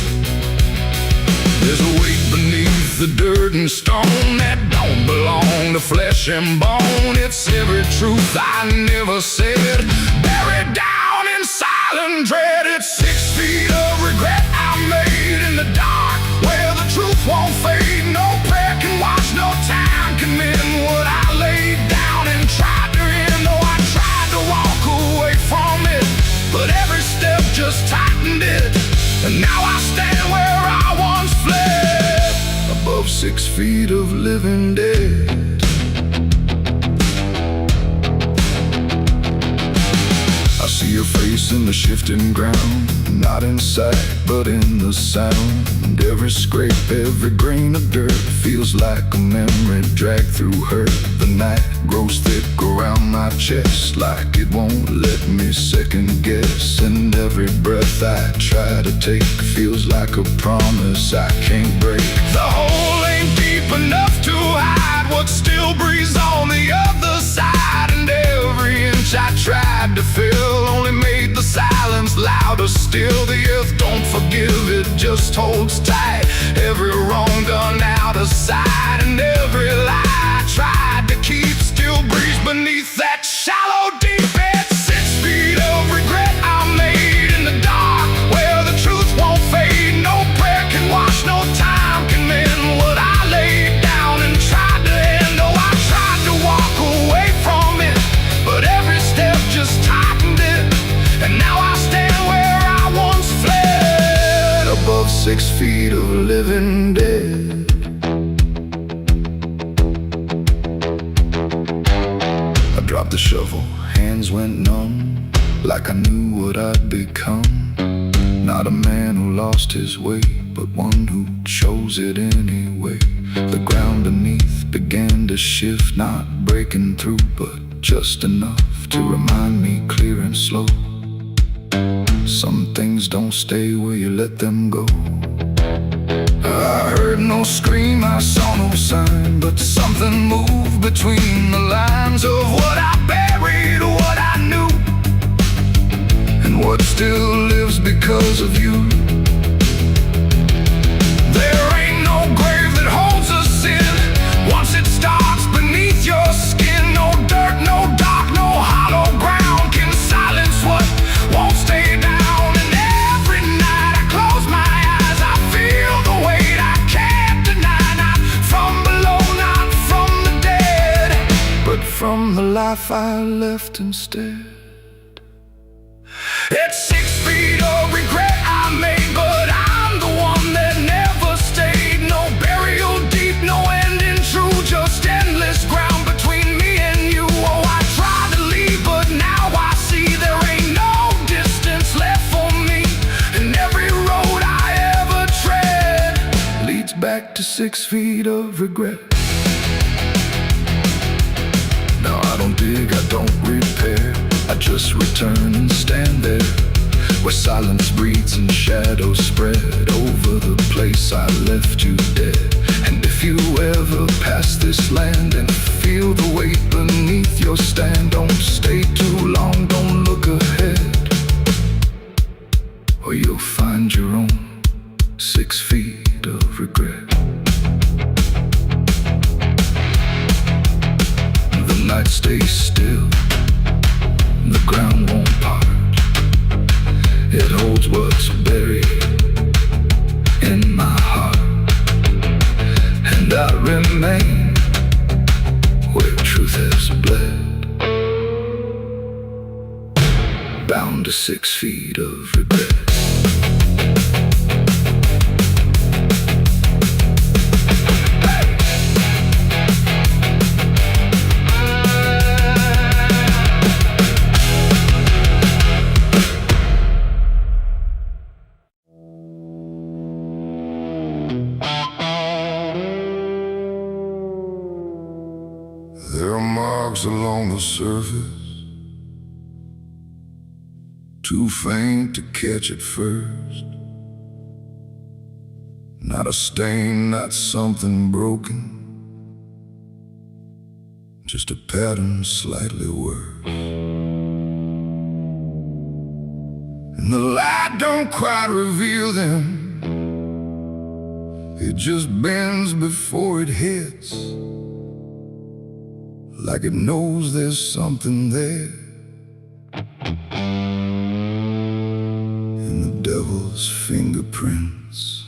There's a weight beneath the dirt and stone that don't belong to flesh and bone. It's every truth I never said, buried down in silent dread. It's 6 feet of regret I made in the dark, where the truth won't fade. No prayer can wash, no time can mend what I laid down and tried to end. Oh, I tried to walk away from it, but every step just tightened it. And now I stand where I once fled, above 6 feet of living dead. I see your face in the shifting ground, not in sight, but in the sound. Every scrape, every grain of dirt feels like a memory dragged through hurt. The night grows thick around my chest, like it won't let me second guess. And every breath I try to take feels like a promise I can't break. The hole ain't deep enough to hide what still breathes on the other side. And every inch I tried to fill only made the silence louder still. The earth don't forgive, it just holds tight. Every wrong done out of sight, and every lie I tried to keep still breathes beneath that shallow deep. It's 6 feet of regret I made in the dark, where the truth won't fade. No prayer can wash, no time can mend what I laid down and tried to end. Oh, I tried to walk away from it, but numb, like I knew what I'd become. Not a man who lost his way, but one who chose it anyway. The ground beneath began to shift, not breaking through, but just enough to remind me clear and slow. Some things don't stay where you let them go. I heard no scream, I saw no sign, but something moved between the lines of what I buried, what I knew, and what still lives because of you. There ain't no grave that holds us in once it starts beneath your skin. No dirt, no dark, no hollow ground can silence what won't stay down. And every night I close my eyes, I feel the weight I can't deny. Not from below, not from the dead, but from the life I left instead. It's 6 feet of regret I made, but I'm the one that never stayed. No burial deep, no ending true, just endless ground between me and you. Oh, I tried to leave, but now I see there ain't no distance left for me. And every road I ever tread leads back to 6 feet of regret. Now I don't dig, I don't repair, I just return and stand there, where silence breathes and shadows spread over the place I left you dead. And if you ever pass this land and feel the weight beneath your stand, don't stay too long, don't look ahead, or you'll find your own 6 feet of regret. The night stays still, the ground won't part. It holds what's buried in my heart, and I remain where truth has bled, bound to 6 feet of regret. There are marks along the surface, too faint to catch at first. Not a stain, not something broken, just a pattern slightly worse. And the light don't quite reveal them, it just bends before it hits, like it knows there's something there. And the devil's fingerprints